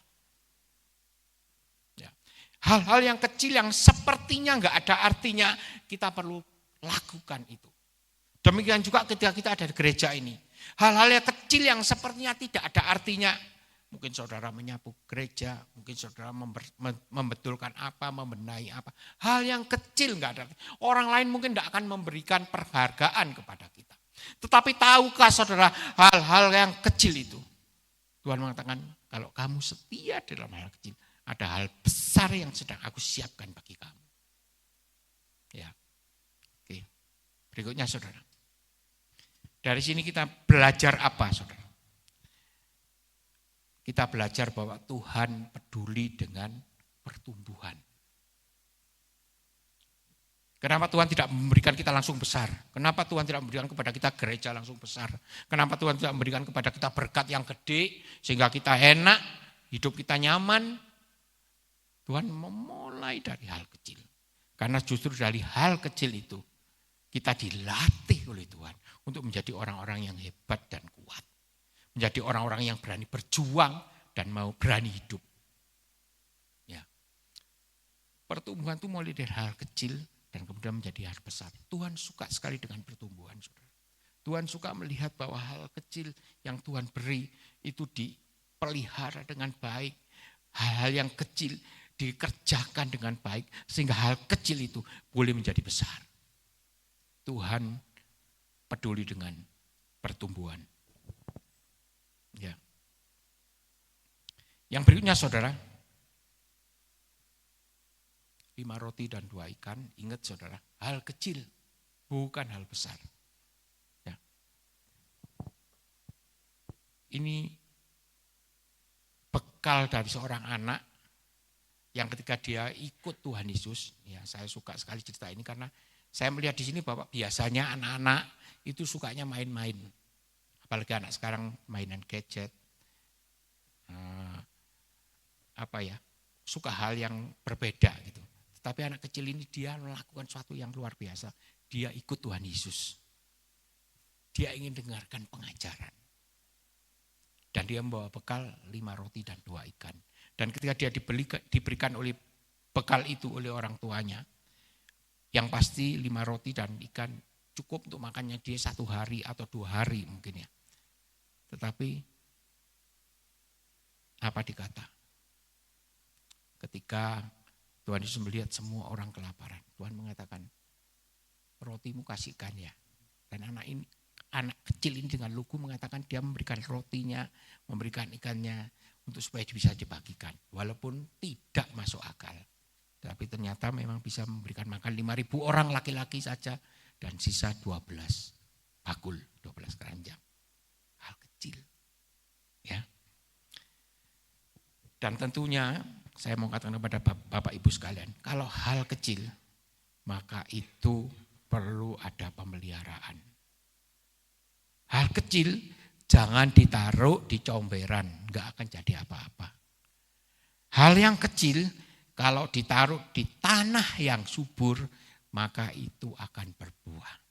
Ya. Hal-hal yang kecil yang sepertinya enggak ada artinya, kita perlu lakukan itu. Demikian juga ketika kita ada di gereja ini. Hal-hal yang kecil yang sepertinya tidak ada artinya, mungkin saudara menyapu gereja, mungkin saudara membetulkan apa, membenahi apa. Hal yang kecil enggak ada. Orang lain mungkin tidak akan memberikan penghargaan kepada kita. Tetapi tahukah saudara hal-hal yang kecil itu? Tuhan mengatakan kalau kamu setia dalam hal kecil, ada hal besar yang sedang aku siapkan bagi kamu. Ya. Oke. Berikutnya saudara. Dari sini kita belajar apa saudara? Kita belajar bahwa Tuhan peduli dengan pertumbuhan. Kenapa Tuhan tidak memberikan kita langsung besar? Kenapa Tuhan tidak memberikan kepada kita gereja langsung besar? Kenapa Tuhan tidak memberikan kepada kita berkat yang gede sehingga kita enak, hidup kita nyaman? Tuhan memulai dari hal kecil. Karena justru dari hal kecil itu kita dilatih oleh Tuhan untuk menjadi orang-orang yang hebat dan kuat. Menjadi orang-orang yang berani berjuang dan mau berani hidup. Ya. Pertumbuhan itu mulai dari hal kecil dan kemudian menjadi hal besar. Tuhan suka sekali dengan pertumbuhan, saudara. Tuhan suka melihat bahwa hal kecil yang Tuhan beri itu dipelihara dengan baik. Hal-hal yang kecil dikerjakan dengan baik sehingga hal kecil itu boleh menjadi besar. Tuhan peduli dengan pertumbuhan. Ya. Yang berikutnya saudara, 5 roti dan 2 ikan, ingat saudara, hal kecil, bukan hal besar. Ya. Ini bekal dari seorang anak yang ketika dia ikut Tuhan Yesus, ya saya suka sekali cerita ini karena saya melihat di sini bahwa biasanya anak-anak itu sukanya main-main. Apalagi anak sekarang mainan gadget, suka hal yang berbeda gitu. Tapi anak kecil ini dia melakukan sesuatu yang luar biasa. Dia ikut Tuhan Yesus. Dia ingin dengarkan pengajaran. Dan dia membawa bekal 5 roti dan 2 ikan. Dan ketika dia diberikan oleh bekal itu oleh orang tuanya, yang pasti 5 roti dan ikan cukup untuk makannya dia 1 hari atau 2 hari mungkin ya. Tetapi apa dikata? Ketika Tuhan Yesus melihat semua orang kelaparan, Tuhan mengatakan, rotimu kasihkan ya. Dan anak kecil ini dengan lugu mengatakan dia memberikan rotinya, memberikan ikannya untuk supaya bisa dibagikan. Walaupun tidak masuk akal. Tapi ternyata memang bisa memberikan makan 5.000 orang laki-laki saja dan sisa 12 bakul, 12 keranjang. Hal kecil. Ya. Dan tentunya saya mau katakan kepada Bapak Ibu sekalian, kalau hal kecil maka itu perlu ada pemeliharaan. Hal kecil jangan ditaruh di comberan, enggak akan jadi apa-apa. Hal yang kecil kalau ditaruh di tanah yang subur, maka itu akan berbuah.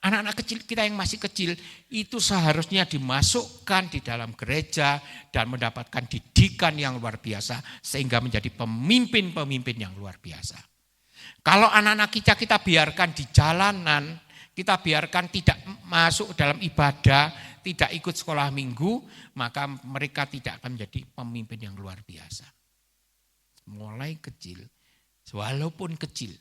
Anak-anak kecil kita yang masih kecil itu seharusnya dimasukkan di dalam gereja dan mendapatkan didikan yang luar biasa sehingga menjadi pemimpin-pemimpin yang luar biasa. Kalau anak-anak kita biarkan di jalanan, kita biarkan tidak masuk dalam ibadah, tidak ikut sekolah minggu, maka mereka tidak akan menjadi pemimpin yang luar biasa. Mulai kecil, walaupun kecil,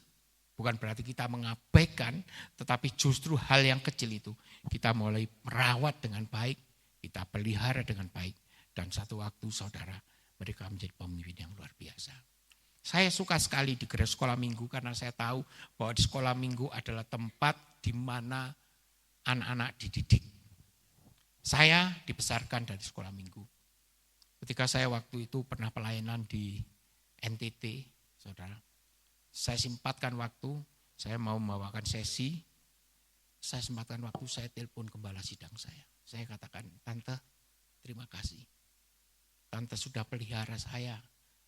bukan berarti kita mengabaikan, tetapi justru hal yang kecil itu kita mulai merawat dengan baik, kita pelihara dengan baik. Dan satu waktu saudara, mereka menjadi pemimpin yang luar biasa. Saya suka sekali di gereja sekolah minggu karena saya tahu bahwa di sekolah minggu adalah tempat di mana anak-anak dididik. Saya dibesarkan dari sekolah minggu. Ketika saya waktu itu pernah pelayanan di NTT, saudara, saya sempatkan waktu, saya mau membawakan sesi saya sempatkan waktu saya telepon gembala sidang saya. Saya katakan, Tante terima kasih. Tante sudah pelihara saya.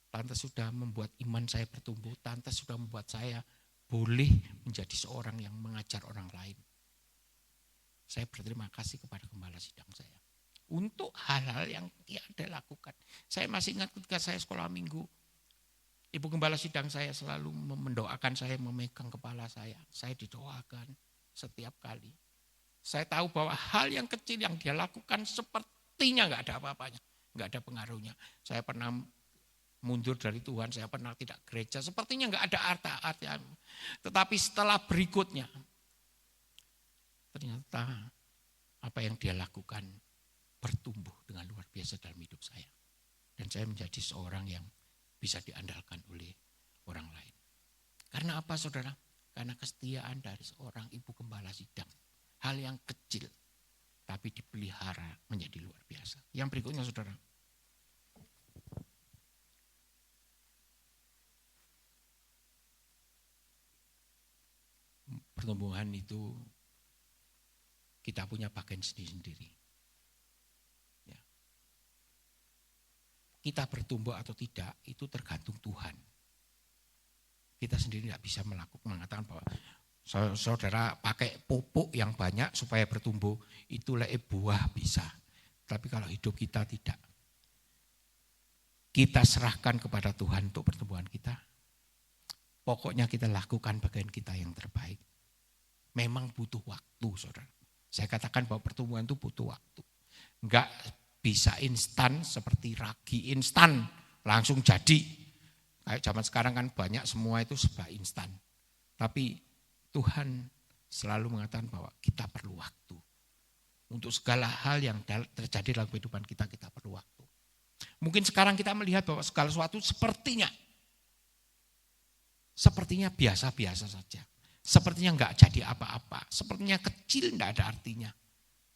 Tante sudah membuat iman saya bertumbuh. Tante sudah membuat saya boleh menjadi seorang yang mengajar orang lain. Saya berterima kasih kepada gembala sidang saya. Untuk hal-hal yang dia ada lakukan. Saya masih ingat ketika saya sekolah minggu. Ibu gembala sidang saya selalu mendoakan saya, memegang kepala saya. Saya didoakan setiap kali. Saya tahu bahwa hal yang kecil yang dia lakukan sepertinya gak ada apa-apanya. Gak ada pengaruhnya. Saya pernah mundur dari Tuhan, saya pernah tidak gereja, sepertinya enggak ada arti-artinya. Tetapi setelah berikutnya, ternyata apa yang dia lakukan bertumbuh dengan luar biasa dalam hidup saya. Dan saya menjadi seorang yang bisa diandalkan oleh orang lain. Karena apa saudara? Karena kesetiaan dari seorang ibu gembala sidang. Hal yang kecil, tapi dipelihara menjadi luar biasa. Yang berikutnya saudara. Pertumbuhan itu kita punya bagian sendiri-sendiri. Ya. Kita bertumbuh atau tidak itu tergantung Tuhan. Kita sendiri tidak bisa mengatakan bahwa saudara pakai pupuk yang banyak supaya bertumbuh, itu buah bisa. Tapi kalau hidup kita tidak. Kita serahkan kepada Tuhan untuk pertumbuhan kita. Pokoknya kita lakukan bagian kita yang terbaik. Memang butuh waktu, saudara. Saya katakan bahwa pertumbuhan itu butuh waktu. Enggak bisa instan seperti ragi instan, langsung jadi. Kayak zaman sekarang kan banyak semua itu serba instan. Tapi Tuhan selalu mengatakan bahwa kita perlu waktu. Untuk segala hal yang terjadi dalam kehidupan kita, kita perlu waktu. Mungkin sekarang kita melihat bahwa segala sesuatu sepertinya biasa-biasa saja. Sepertinya enggak jadi apa-apa. Sepertinya kecil enggak ada artinya.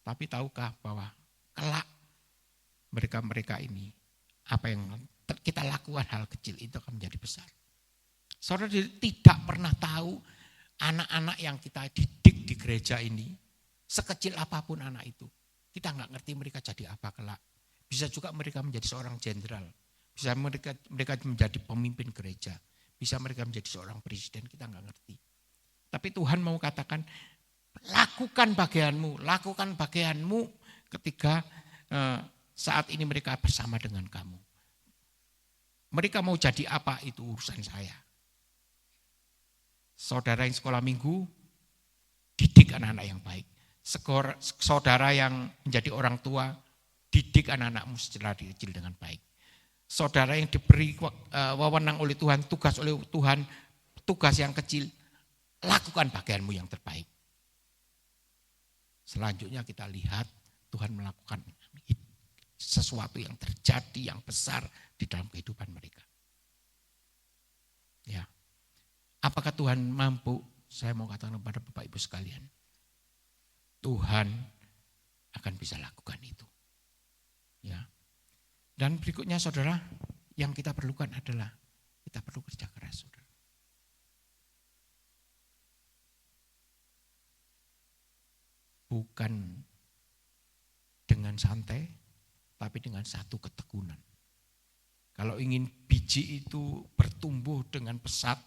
Tapi tahukah bahwa kelak mereka ini, apa yang kita lakukan hal kecil itu akan menjadi besar. Saudara tidak pernah tahu anak-anak yang kita didik di gereja ini, sekecil apapun anak itu. Kita enggak ngerti mereka jadi apa kelak. Bisa juga mereka menjadi seorang jenderal. Bisa mereka menjadi pemimpin gereja. Bisa mereka menjadi seorang presiden, kita enggak ngerti. Tapi Tuhan mau katakan, lakukan bagianmu ketika saat ini mereka bersama dengan kamu. Mereka mau jadi apa itu urusan saya. Saudara yang sekolah minggu, didik anak-anak yang baik. Saudara yang menjadi orang tua, didik anak-anakmu secara kecil dengan baik. Saudara yang diberi wewenang oleh Tuhan, tugas oleh Tuhan, tugas yang kecil, lakukan bagianmu yang terbaik. Selanjutnya kita lihat Tuhan melakukan sesuatu yang terjadi yang besar di dalam kehidupan mereka. Ya. Apakah Tuhan mampu? Saya mau katakan kepada Bapak Ibu sekalian. Tuhan akan bisa lakukan itu. Ya. Dan berikutnya saudara, yang kita perlukan adalah kita perlu kerja keras, saudara. Bukan dengan santai, tapi dengan satu ketekunan. Kalau ingin biji itu bertumbuh dengan pesat,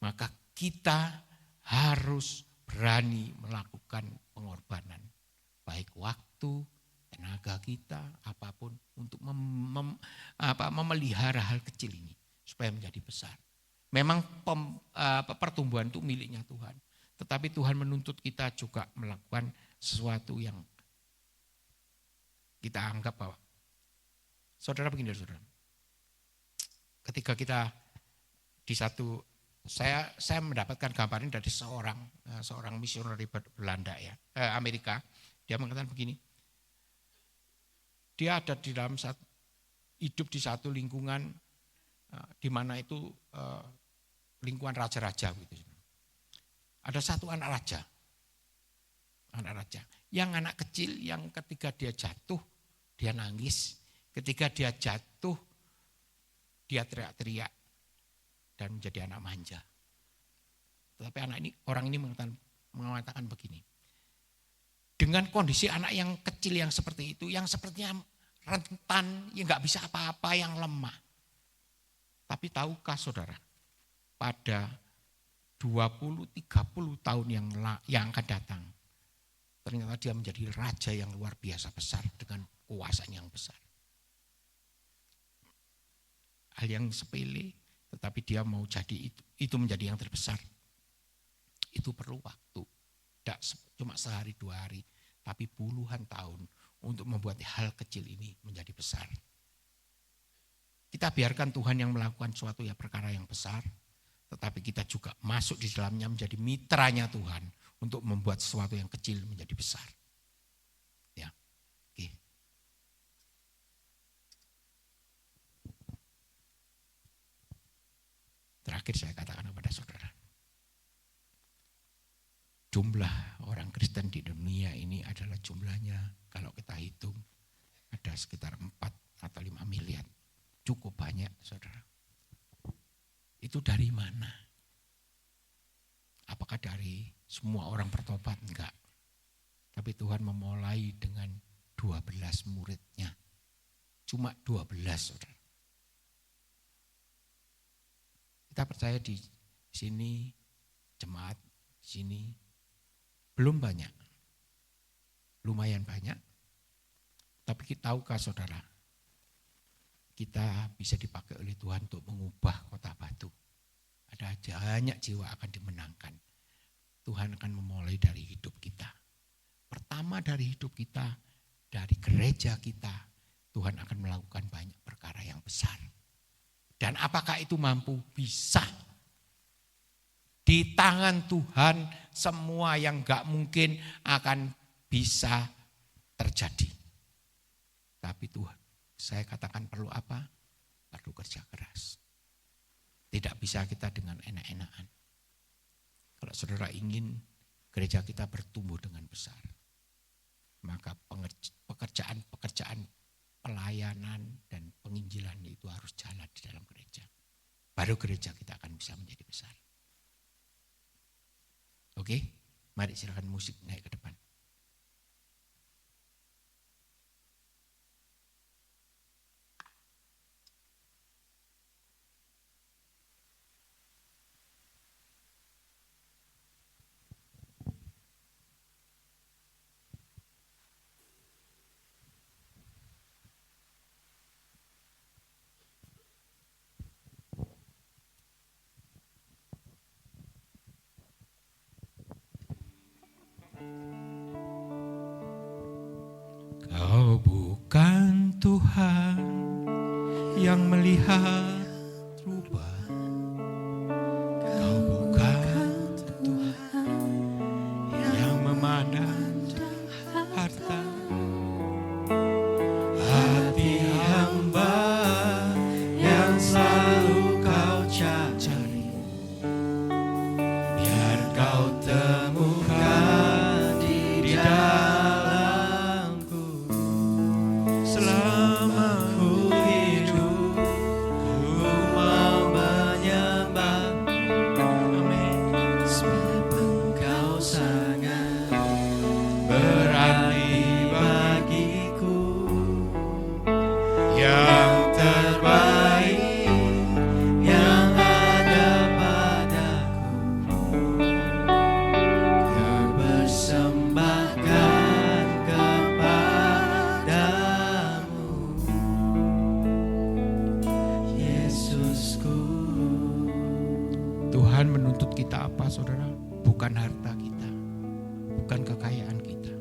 maka kita harus berani melakukan pengorbanan. Baik waktu, tenaga kita, apapun untuk memelihara hal kecil ini supaya menjadi besar. Memang pertumbuhan itu miliknya Tuhan. Tetapi Tuhan menuntut kita juga melakukan sesuatu yang kita anggap bahwa saudara begini saudara. Ketika kita di satu, saya mendapatkan gambar ini dari seorang misioneri Belanda ya, Amerika. Dia mengatakan begini. Dia ada di dalam hidup di satu lingkungan di mana itu lingkungan raja-raja gitu. Ada satu anak raja. Yang anak kecil yang ketika dia jatuh, dia nangis. Ketika dia jatuh, dia teriak-teriak dan menjadi anak manja. Tetapi orang ini mengatakan, mengatakan begini. Dengan kondisi anak yang kecil yang seperti itu, yang sepertinya rentan, yang nggak bisa apa-apa, yang lemah. Tapi tahukah saudara, pada 20-30 tahun yang akan datang, ternyata dia menjadi raja yang luar biasa besar dengan kuasa yang besar. Hal yang sepele, tetapi dia mau jadi itu menjadi yang terbesar. Itu perlu waktu. Tidak cuma sehari 2 hari, tapi puluhan tahun untuk membuat hal kecil ini menjadi besar. Kita biarkan Tuhan yang melakukan suatu perkara yang besar, tetapi kita juga masuk di dalamnya menjadi mitranya Tuhan untuk membuat sesuatu yang kecil menjadi besar. Ya, oke. Terakhir saya katakan kepada saudara, jumlah orang Kristen di dunia ini adalah jumlahnya kalau kita hitung ada sekitar 4 atau 5 miliar. Cukup banyak saudara. Itu dari mana? Apakah dari semua orang bertobat? Enggak. Tapi Tuhan memulai dengan 12 muridnya. Cuma 12 saudara. Kita percaya di sini jemaat di sini belum banyak, lumayan banyak, tapi kita tahukah saudara, kita bisa dipakai oleh Tuhan untuk mengubah Kota Batu. Ada banyak jiwa akan dimenangkan. Tuhan akan memulai dari hidup kita. Pertama dari hidup kita, dari gereja kita, Tuhan akan melakukan banyak perkara yang besar. Dan apakah itu mampu? Bisa. Di tangan Tuhan semua yang gak mungkin akan bisa terjadi. Tapi Tuhan, saya katakan perlu apa? Perlu kerja keras. Tidak bisa kita dengan enak-enakan. Kalau saudara ingin gereja kita bertumbuh dengan besar, maka pekerjaan pelayanan dan penginjilan itu harus jalan di dalam gereja. Baru gereja kita akan bisa menjadi besar. Oke, mari silakan musik naik ke depan. Kau bukan Tuhan yang melihat rubah. Kau bukan Tuhan yang memandang harta. Hati hamba yang selalu kau cari, biar kau temukan di dalamku. Selama ku hidup, ku mau menyembah. Amin. Sebab Engkau sangat berarti bagiku. Yang terbaik yang ada padaku, kau persembahkan kepadamu, Yesusku. Tuhan menuntut kita apa saudara? Bukan harta kita, bukan kekayaan kita,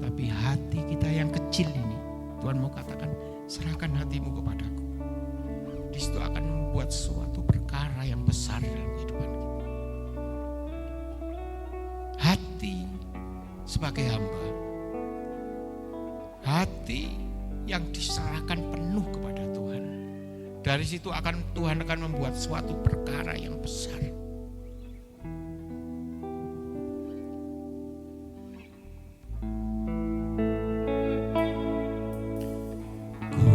tapi hati kita yang kecil ini. Tuhan mau katakan, serahkan hatimu kepadaku. Di situ akan membuat suatu perkara yang besar dalam kehidupan kita. Hati sebagai hamba, hati yang diserahkan penuh kepada Tuhan. Dari situ Tuhan akan membuat suatu perkara yang besar. Ku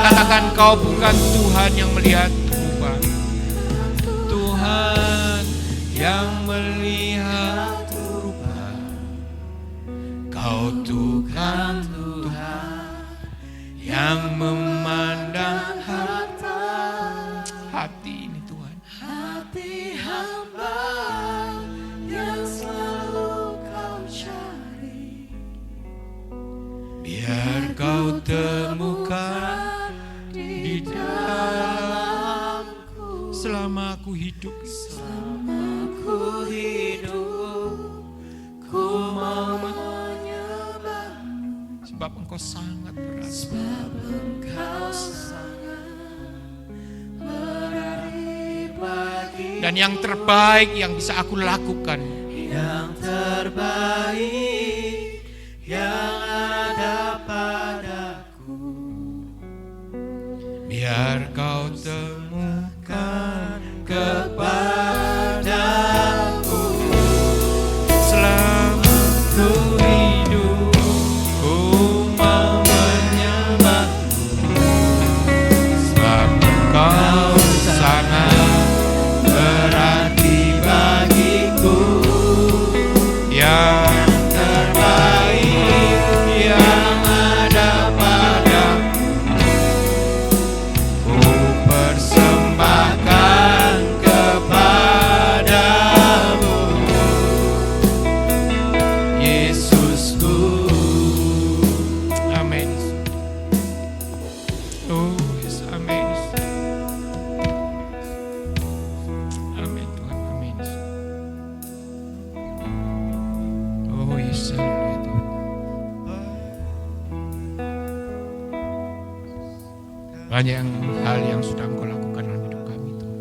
katakan kau bukan Tuhan yang melihat rupa. Tuhan yang melihat rupa. Kau bukan Tuhan yang memandang Hati ini Tuhan. hati hamba yang selalu kau cari. Biar kau temukan di dalamku. Selama aku hidup, Ku hidup, ku mau menyembahmu. sebab engkau sangat berat. Sebab engkau sangat berarti bagi. Dan yang terbaik yang bisa aku lakukan, Yang terbaik yang ada padaku. biar kau temukan Kepadaku selama ku hidup, ku mau menyembahmu. sebab engkau sangat Berarti bagiku. yang Terbaik yang ada padaku. Ku persembahkan kepadamu, Yesusku. amin. Oh, yes, amin. Amin Tuhan, amin. Oh, yes, haleluya Tuhan. Banyak hal yang sudah Engkau lakukan dalam hidup kami Tuhan.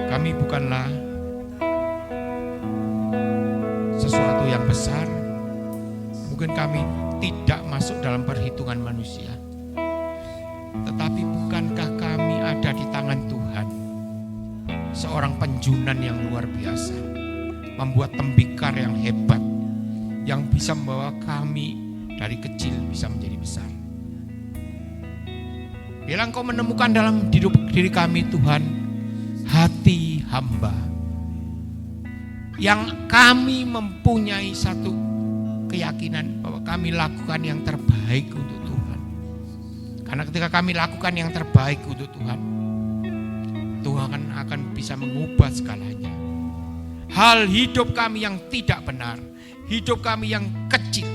Kami bukanlah sesuatu yang besar. Mungkin kami tidak masuk dalam perhitungan manusia. Tetapi bukankah kami ada di tangan Tuhan? Seorang penjunan yang luar biasa, membuat tembikar yang hebat, yang bisa membawa kami dari kecil bisa menjadi besar. Bila Engkau menemukan dalam diri kami Tuhan, hati hamba, yang kami mempunyai satu keyakinan bahwa kami lakukan yang terbaik untuk Tuhan. Karena ketika kami lakukan yang terbaik untuk Tuhan, Tuhan akan bisa mengubah segalanya. Hal hidup kami yang tidak benar, hidup kami yang kecil,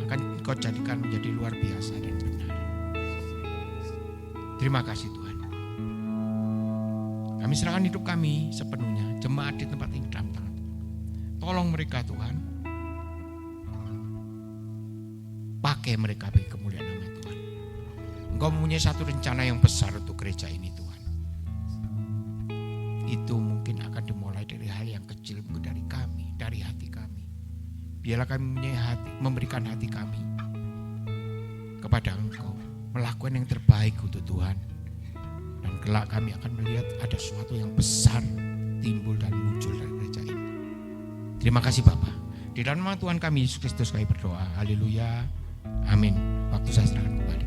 akan Kau jadikan menjadi luar biasa dan benar. Terima kasih Tuhan. Kami serahkan hidup kami sepenuhnya, jemaat di tempat ini dalam tangan. Tolong mereka Tuhan. Pakai mereka bagi kemuliaan nama Tuhan. Engkau mempunyai satu rencana yang besar untuk gereja ini Tuhan. Itu mungkin akan dimulai dari hal yang kecil, mungkin dari kami, dari hati kami. Biarlah kami mempunyai hati, memberikan hati kami kepada Engkau, melakukan yang terbaik untuk Tuhan. Dan kelak kami akan melihat ada sesuatu yang besar timbul dan muncul dari gereja ini. Terima kasih Bapa. Di dalam nama Tuhan kami Yesus Kristus kami berdoa. Haleluya. Amin. Waktu saya serahkan kembali.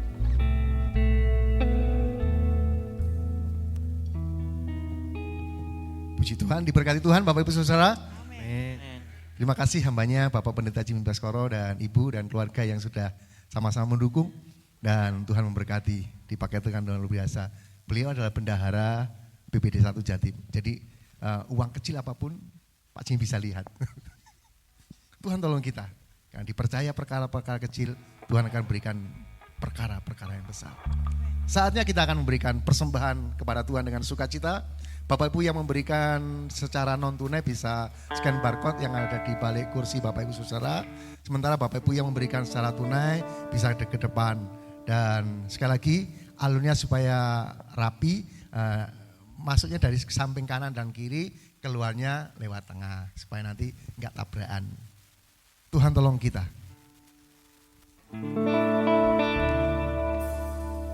Puji Tuhan, diberkati Tuhan Bapak Ibu Saudara. Amin. Terima kasih hambanya Bapak Pendeta Jimmy Baskoro dan Ibu dan keluarga yang sudah sama-sama mendukung. Dan Tuhan memberkati, dipakaikan dengan luar biasa. Beliau adalah bendahara BPD 1 Jatim. Jadi uang kecil apapun Pak Jimmy bisa lihat. Tuhan tolong kita. Karena dipercaya perkara-perkara kecil, Tuhan akan berikan perkara-perkara yang besar. Saatnya kita akan memberikan persembahan kepada Tuhan dengan sukacita. Bapak Ibu yang memberikan secara non tunai bisa scan barcode yang ada di balik kursi Bapak Ibu Saudara. Sementara Bapak Ibu yang memberikan secara tunai bisa ke depan. Dan sekali lagi alurnya supaya rapi, masuknya dari samping kanan dan kiri, keluarnya lewat tengah supaya nanti enggak tabrakan. Tuhan tolong kita.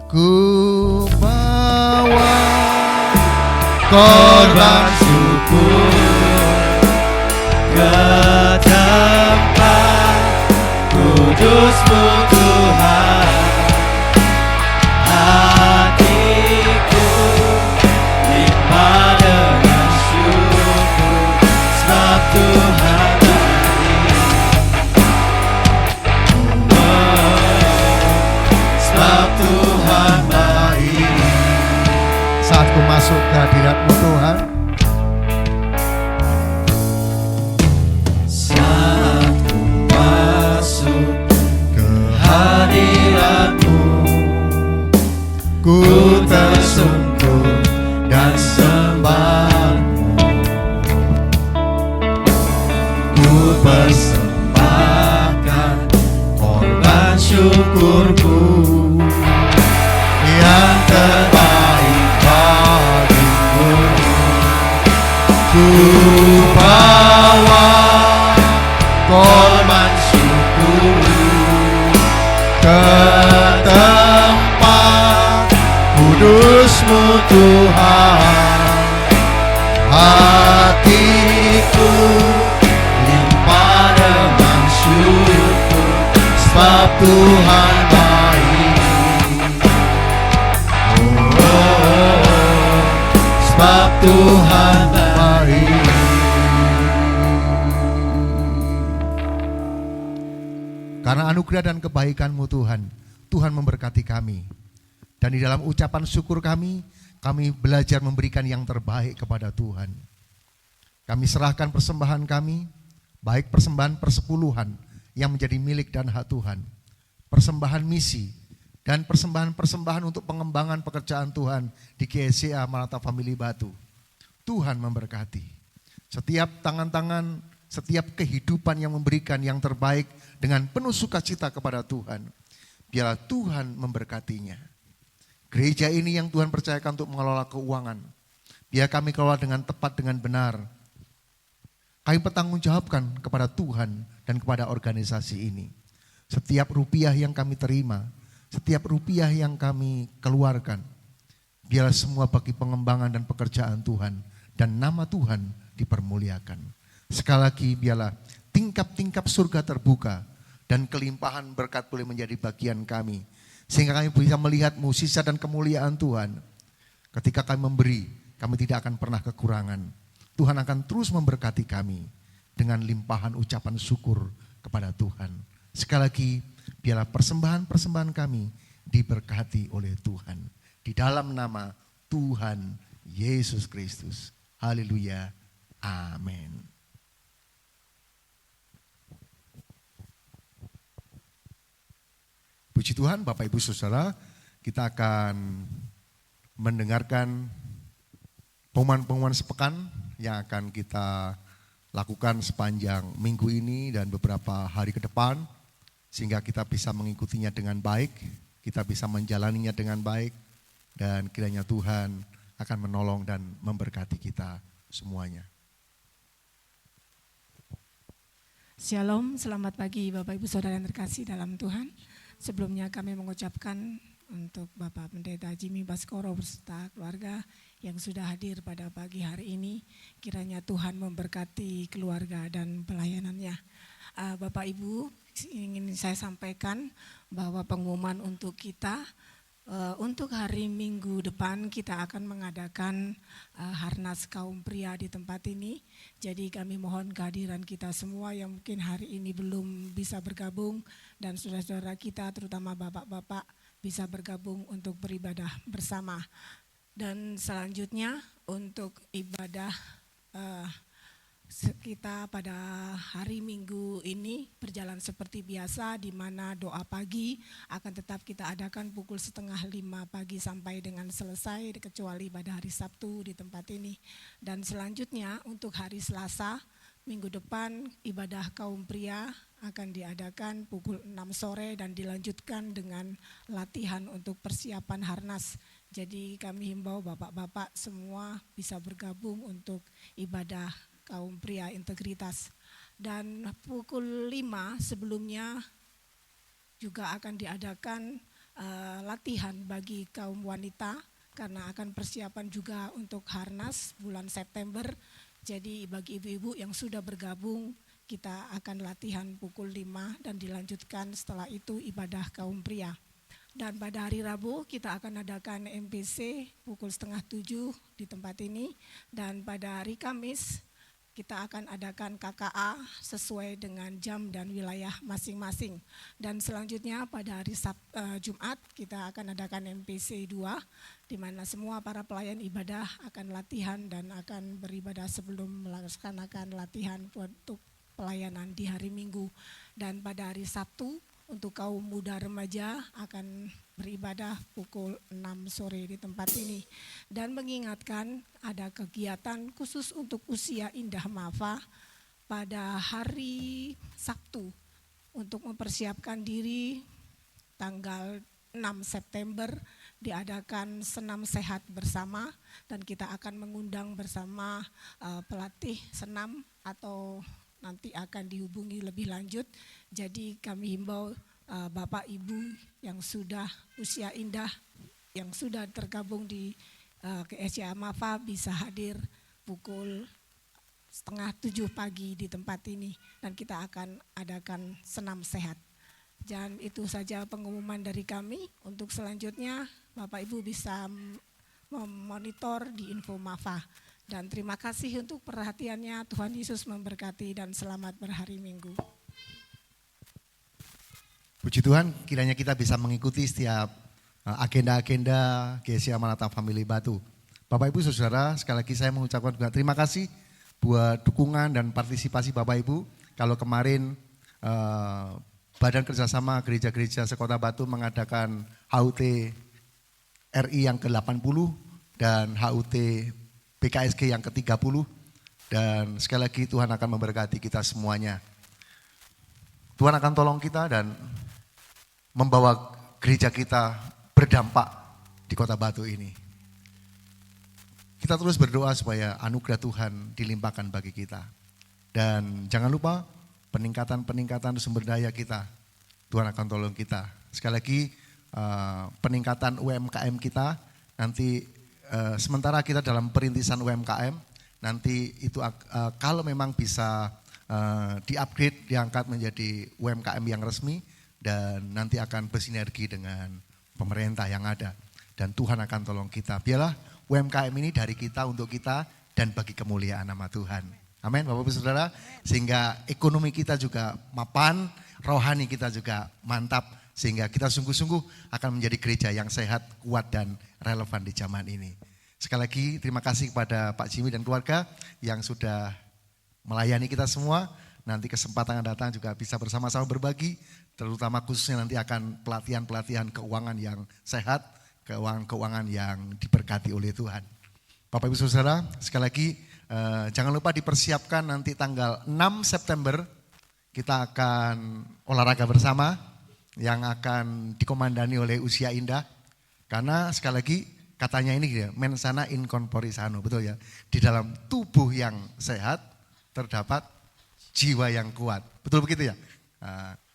Ku bawa korban syukur ke tempat kudus-Mu Tuhan. masuk ke hadirat-Mu Tuhan. Saat ku masuk ke hadirat-Mu, Ku tersungkur dan sembah-Mu. Ku persembahkan korban syukurku yang terbaik bagimu. Ku bawa korban syukur ke tempat kudus-Mu Tuhan. Hatiku limpah dengan syukur, sebab Tuhan baik. Sebab Tuhan baik. Karena anugerah dan kebaikan-Mu Tuhan, Tuhan memberkati kami. Dan di dalam ucapan syukur kami belajar memberikan yang terbaik kepada Tuhan. Kami serahkan persembahan kami, baik persembahan persepuluhan yang menjadi milik dan hak Tuhan, persembahan misi, dan persembahan-persembahan untuk pengembangan pekerjaan Tuhan di GSCA Maranatha Family Batu. Tuhan memberkati. Setiap tangan-tangan, setiap kehidupan yang memberikan yang terbaik dengan penuh sukacita kepada Tuhan. Biarlah Tuhan memberkatinya. Gereja ini yang Tuhan percayakan untuk mengelola keuangan. Biar kami kelola dengan tepat, dengan benar. Kami bertanggungjawabkan kepada Tuhan dan kepada organisasi ini. Setiap rupiah yang kami terima, setiap rupiah yang kami keluarkan, biarlah semua bagi pengembangan dan pekerjaan Tuhan. Dan nama Tuhan dipermuliakan. Sekali lagi biarlah tingkap-tingkap surga terbuka dan kelimpahan berkat boleh menjadi bagian kami. Sehingga kami bisa melihat mukjizat dan kemuliaan Tuhan. Ketika kami memberi, kami tidak akan pernah kekurangan. Tuhan akan terus memberkati kami dengan limpahan ucapan syukur kepada Tuhan. Sekali lagi, biarlah persembahan-persembahan kami diberkati oleh Tuhan. Di dalam nama Tuhan Yesus Kristus. Haleluya. Amin. Puji Tuhan, Bapak Ibu Saudara, kita akan mendengarkan pengumuman-pengumuman sepekan yang akan kita lakukan sepanjang minggu ini dan beberapa hari ke depan, sehingga kita bisa mengikutinya dengan baik, kita bisa menjalaninya dengan baik, dan kiranya Tuhan akan menolong dan memberkati kita semuanya. Shalom, selamat pagi Bapak Ibu Saudara yang terkasih dalam Tuhan. Sebelumnya kami mengucapkan untuk Bapak Pendeta Jimmy Baskoro beserta keluarga yang sudah hadir pada pagi hari ini. Kiranya Tuhan memberkati keluarga dan pelayanannya. Bapak Ibu, ingin saya sampaikan bahwa pengumuman untuk kita, untuk hari Minggu depan kita akan mengadakan Harnas kaum pria di tempat ini. Jadi kami mohon kehadiran kita semua yang mungkin hari ini belum bisa bergabung dan saudara-saudara kita terutama bapak-bapak bisa bergabung untuk beribadah bersama. Dan selanjutnya untuk ibadah kita pada hari Minggu ini berjalan seperti biasa, di mana doa pagi akan tetap kita adakan pukul 4:30 pagi sampai dengan selesai, kecuali pada hari Sabtu di tempat ini. Dan selanjutnya untuk hari Selasa minggu depan ibadah kaum pria akan diadakan pukul 6 sore dan dilanjutkan dengan latihan untuk persiapan Harnas. Jadi kami himbau bapak-bapak semua bisa bergabung untuk ibadah kaum pria integritas. Dan pukul 5 sebelumnya juga akan diadakan latihan bagi kaum wanita karena akan persiapan juga untuk Harnas bulan September. Jadi bagi ibu-ibu yang sudah bergabung kita akan latihan pukul 5 dan dilanjutkan setelah itu ibadah kaum pria. Dan pada hari Rabu kita akan adakan MPC pukul 6:30 di tempat ini. Dan pada hari Kamis kita akan adakan KKA sesuai dengan jam dan wilayah masing-masing. Dan selanjutnya pada hari Jumat kita akan adakan MPC 2, di mana semua para pelayan ibadah akan latihan dan akan beribadah sebelum melaksanakan latihan untuk pelayanan di hari Minggu. Dan pada hari Sabtu untuk kaum muda remaja akan beribadah pukul 6 sore di tempat ini. Dan mengingatkan ada kegiatan khusus untuk usia Indah Mafa pada hari Sabtu untuk mempersiapkan diri tanggal 6 September diadakan senam sehat bersama, dan kita akan mengundang bersama pelatih senam atau nanti akan dihubungi lebih lanjut. Jadi kami himbau Bapak Ibu yang sudah usia indah, yang sudah tergabung di GSCA Mafa bisa hadir pukul 6:30 pagi di tempat ini, dan kita akan adakan senam sehat. Dan itu saja pengumuman dari kami. Untuk selanjutnya Bapak Ibu bisa memonitor di Info Mafa. Dan terima kasih untuk perhatiannya. Tuhan Yesus memberkati dan selamat berhari Minggu. Puji Tuhan, kiranya kita bisa mengikuti setiap agenda-agenda GSCA Maranatha Family Batu. Bapak Ibu Saudara, sekali lagi saya mengucapkan juga terima kasih buat dukungan dan partisipasi Bapak Ibu. Kalau kemarin Badan Kerjasama Gereja-Gereja Sekota Batu mengadakan HUT RI yang ke-80 dan HUT BKSG yang ke-30, dan sekali lagi Tuhan akan memberkati kita semuanya. Tuhan akan tolong kita dan membawa gereja kita berdampak di Kota Batu ini. Kita terus berdoa supaya anugerah Tuhan dilimpahkan bagi kita. Dan jangan lupa peningkatan sumber daya kita, Tuhan akan tolong kita. Sekali lagi peningkatan UMKM kita, nanti sementara kita dalam perintisan UMKM, nanti itu kalau memang bisa di-upgrade, diangkat menjadi UMKM yang resmi, dan nanti akan bersinergi dengan pemerintah yang ada. Dan Tuhan akan tolong kita. Biarlah UMKM ini dari kita, untuk kita, dan bagi kemuliaan nama Tuhan. Amin Bapak Ibu Saudara, sehingga ekonomi kita juga mapan, rohani kita juga mantap, sehingga kita sungguh-sungguh akan menjadi gereja yang sehat, kuat, dan relevan di zaman ini. Sekali lagi terima kasih kepada Pak Jimmy dan keluarga yang sudah melayani kita semua. Nanti kesempatan yang datang juga bisa bersama-sama berbagi, terutama khususnya nanti akan pelatihan-pelatihan keuangan yang sehat, keuangan yang diberkati oleh Tuhan. Bapak Ibu Saudara, sekali lagi jangan lupa dipersiapkan nanti tanggal 6 September kita akan olahraga bersama yang akan dikomandani oleh Usia Indah. Karena sekali lagi katanya ini gitu, mens sana in corpore sano, betul ya. Di dalam tubuh yang sehat terdapat jiwa yang kuat. Betul begitu ya?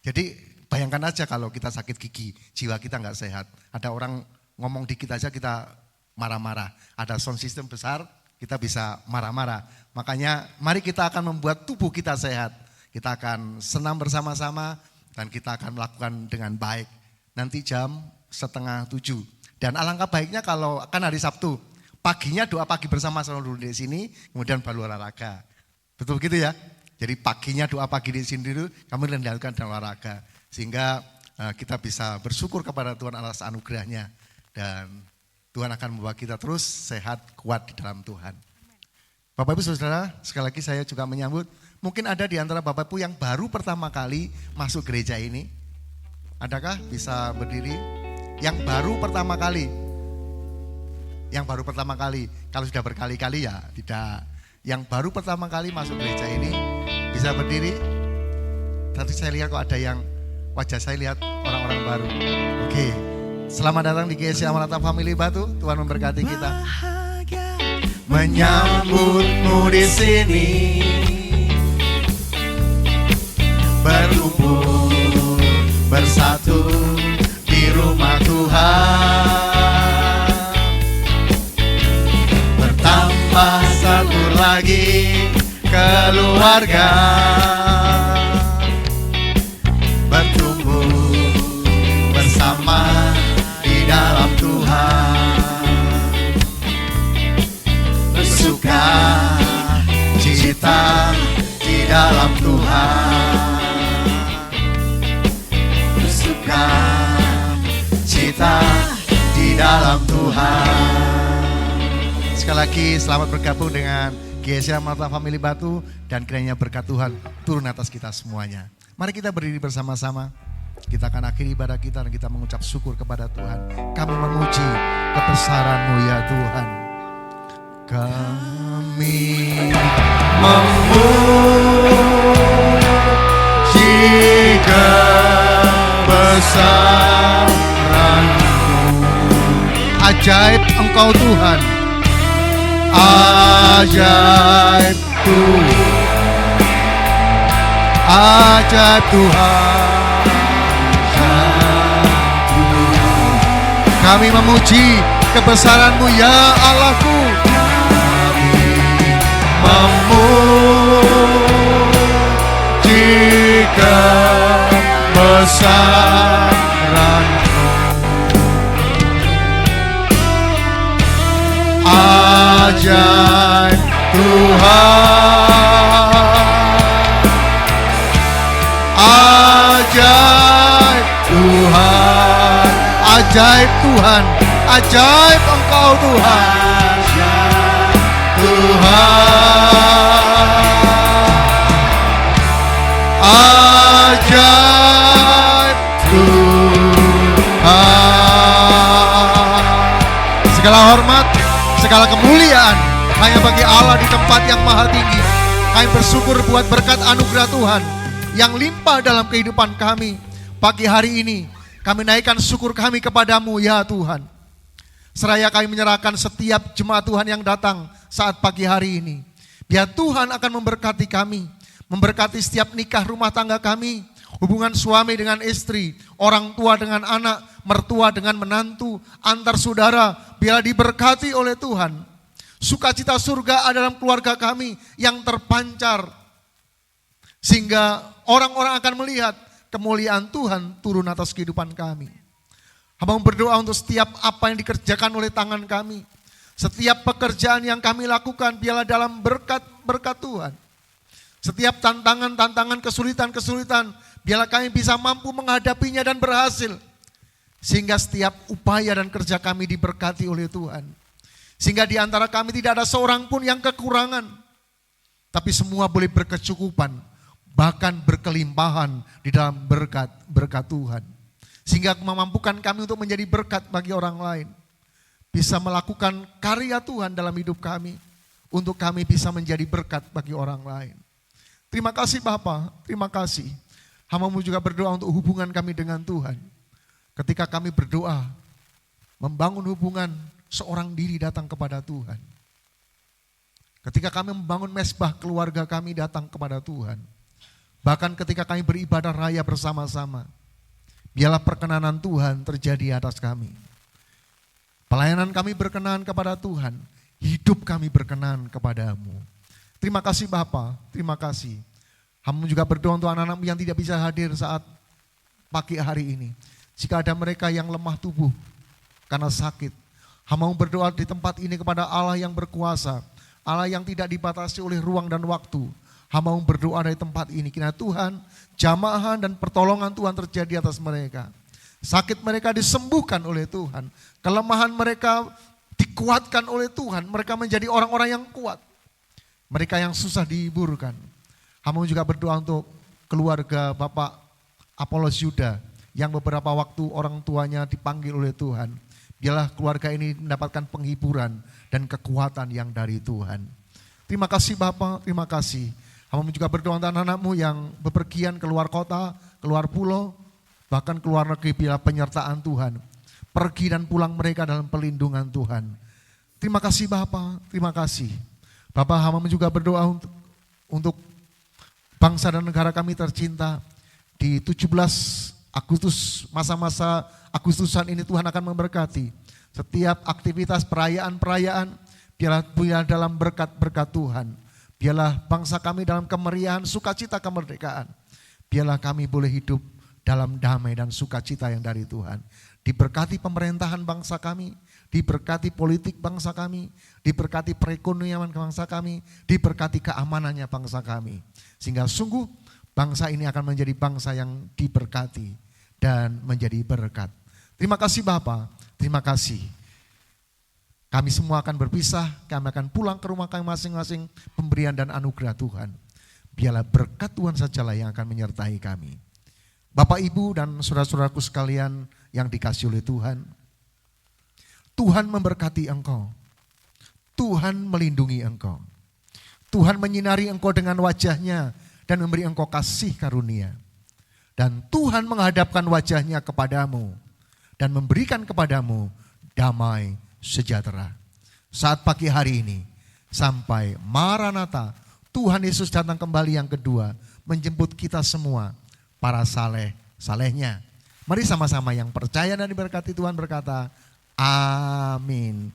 Jadi bayangkan aja kalau kita sakit gigi, jiwa kita nggak sehat. Ada orang ngomong dikit aja kita marah-marah. Ada sound system besar, kita bisa marah-marah. Makanya mari kita akan membuat tubuh kita sehat. Kita akan senam bersama-sama dan kita akan melakukan dengan baik. Nanti jam 6:30. Dan alangkah baiknya kalau kan hari Sabtu, paginya doa pagi bersama-sama dulu di sini, kemudian baru olahraga. Betul begitu ya? Jadi paginya doa pagi di sini dulu, kami lanjutkan dengan olahraga. Sehingga kita bisa bersyukur kepada Tuhan atas anugerahnya. Dan Tuhan akan membawa kita terus sehat, kuat di dalam Tuhan. Bapak Ibu Saudara, sekali lagi saya juga menyambut, mungkin ada di antara Bapak Ibu yang baru pertama kali masuk gereja ini. Adakah bisa berdiri? Yang baru pertama kali. Yang baru pertama kali, kalau sudah berkali-kali ya tidak. Yang baru pertama kali masuk gereja ini bisa berdiri. Tadi saya lihat kok ada yang wajah saya lihat orang-orang baru. Oke. Selamat datang di GSCA Maranatha Family Batu. Tuhan memberkati kita. Menyambutmu di sini, berkumpul bersatu di rumah Tuhan. Bertambah satu lagi keluarga, bertumbuh bersama di dalam Tuhan, bersuka cita dalam Tuhan. Suka cita di dalam Tuhan. Sekali lagi selamat bergabung dengan GSA Maranatha Family Batu dan kiranya berkat Tuhan turun atas kita semuanya. Mari kita berdiri bersama-sama. Kita akan akhiri ibadah kita dan kita mengucap syukur kepada Tuhan. Kami memuji kebesaran-Mu ya Tuhan. Kami memuji kebesaran-Mu. Ajaib Engkau Tuhan. Ajaib Tuhan. Ajaib Tuhan. Kami memuji kebesaran-Mu ya Allahku. Kami memuji kebesaran-Mu. Ajaib Tuhan. Ajaib Tuhan. Ajaib Tuhan, ajaib Engkau Tuhan. Tuhan, ajaib Tuhan. Segala hormat, segala kemuliaan hanya bagi Allah di tempat yang maha tinggi. Kami bersyukur buat berkat anugerah Tuhan yang limpah dalam kehidupan kami. Pagi hari ini kami naikkan syukur kami kepadamu ya Tuhan. Seraya kami menyerahkan setiap jemaat Tuhan yang datang saat pagi hari ini. Biar Tuhan akan memberkati kami. Memberkati setiap nikah rumah tangga kami. Hubungan suami dengan istri. Orang tua dengan anak. Mertua dengan menantu. Antar saudara. Biar diberkati oleh Tuhan. Sukacita surga ada dalam keluarga kami yang terpancar. Sehingga orang-orang akan melihat kemuliaan Tuhan turun atas kehidupan kami. Hamba berdoa untuk setiap apa yang dikerjakan oleh tangan kami. Setiap pekerjaan yang kami lakukan biarlah dalam berkat Tuhan. Setiap tantangan-tantangan, kesulitan-kesulitan biarlah kami bisa mampu menghadapinya dan berhasil. Sehingga setiap upaya dan kerja kami diberkati oleh Tuhan. Sehingga di antara kami tidak ada seorang pun yang kekurangan. Tapi semua boleh berkecukupan. Bahkan berkelimpahan di dalam berkat Tuhan. Sehingga memampukan kami untuk menjadi berkat bagi orang lain. Bisa melakukan karya Tuhan dalam hidup kami. Untuk kami bisa menjadi berkat bagi orang lain. Terima kasih Bapa, terima kasih. Hamba-Mu juga berdoa untuk hubungan kami dengan Tuhan. Ketika kami berdoa, membangun hubungan, seorang diri datang kepada Tuhan. Ketika kami membangun mesbah, keluarga kami datang kepada Tuhan. Bahkan ketika kami beribadah raya bersama-sama, biarlah perkenanan Tuhan terjadi atas kami. Pelayanan kami berkenan kepada Tuhan, hidup kami berkenan kepadamu. Terima kasih Bapa, terima kasih. Hamba juga berdoa untuk anak-anak yang tidak bisa hadir saat pagi hari ini. Jika ada mereka yang lemah tubuh karena sakit, hamba berdoa di tempat ini kepada Allah yang berkuasa, Allah yang tidak dibatasi oleh ruang dan waktu. Hamba berdoa dari tempat ini, kiranya Tuhan, jamahan dan pertolongan Tuhan terjadi atas mereka. Sakit mereka disembuhkan oleh Tuhan. Kelemahan mereka dikuatkan oleh Tuhan. Mereka menjadi orang-orang yang kuat. Mereka yang susah dihiburkan. Hamba juga berdoa untuk keluarga Bapak Apolos Yuda yang beberapa waktu orang tuanya dipanggil oleh Tuhan. Biarlah keluarga ini mendapatkan penghiburan dan kekuatan yang dari Tuhan. Terima kasih Bapak, terima kasih. Hamba juga berdoa untuk anak-anak-Mu yang bepergian keluar kota, keluar pulau, bahkan keluar negeri bila penyertaan Tuhan. Pergi dan pulang mereka dalam pelindungan Tuhan. Terima kasih Bapa, terima kasih. Bapak hamba juga berdoa untuk bangsa dan negara kami tercinta. Di 17 Agustus, masa-masa Agustusan ini Tuhan akan memberkati. Setiap aktivitas perayaan-perayaan, biarlah dalam berkat-berkat Tuhan. Biarlah bangsa kami dalam kemeriahan, sukacita kemerdekaan. Biarlah kami boleh hidup dalam damai dan sukacita yang dari Tuhan. diberkati pemerintahan bangsa kami, diberkati politik bangsa kami, diberkati perekonomian bangsa kami, diberkati keamanannya bangsa kami. Sehingga sungguh bangsa ini akan menjadi bangsa yang diberkati dan menjadi berkat. Terima kasih Bapa, terima kasih. Kami semua akan berpisah, kami akan pulang ke rumah kami masing-masing, pemberian dan anugerah Tuhan. Biarlah berkat Tuhan sajalah yang akan menyertai kami. Bapak, Ibu, dan saudara-saudaraku sekalian yang dikasihi oleh Tuhan, Tuhan memberkati engkau, Tuhan melindungi engkau, Tuhan menyinari engkau dengan wajahnya dan memberi engkau kasih karunia. Dan Tuhan menghadapkan wajahnya kepadamu dan memberikan kepadamu damai sejahtera. Saat pagi hari ini sampai Maranatha, Tuhan Yesus datang kembali yang kedua, menjemput kita semua, para salehnya. Mari sama-sama yang percaya dan diberkati Tuhan berkata, amin.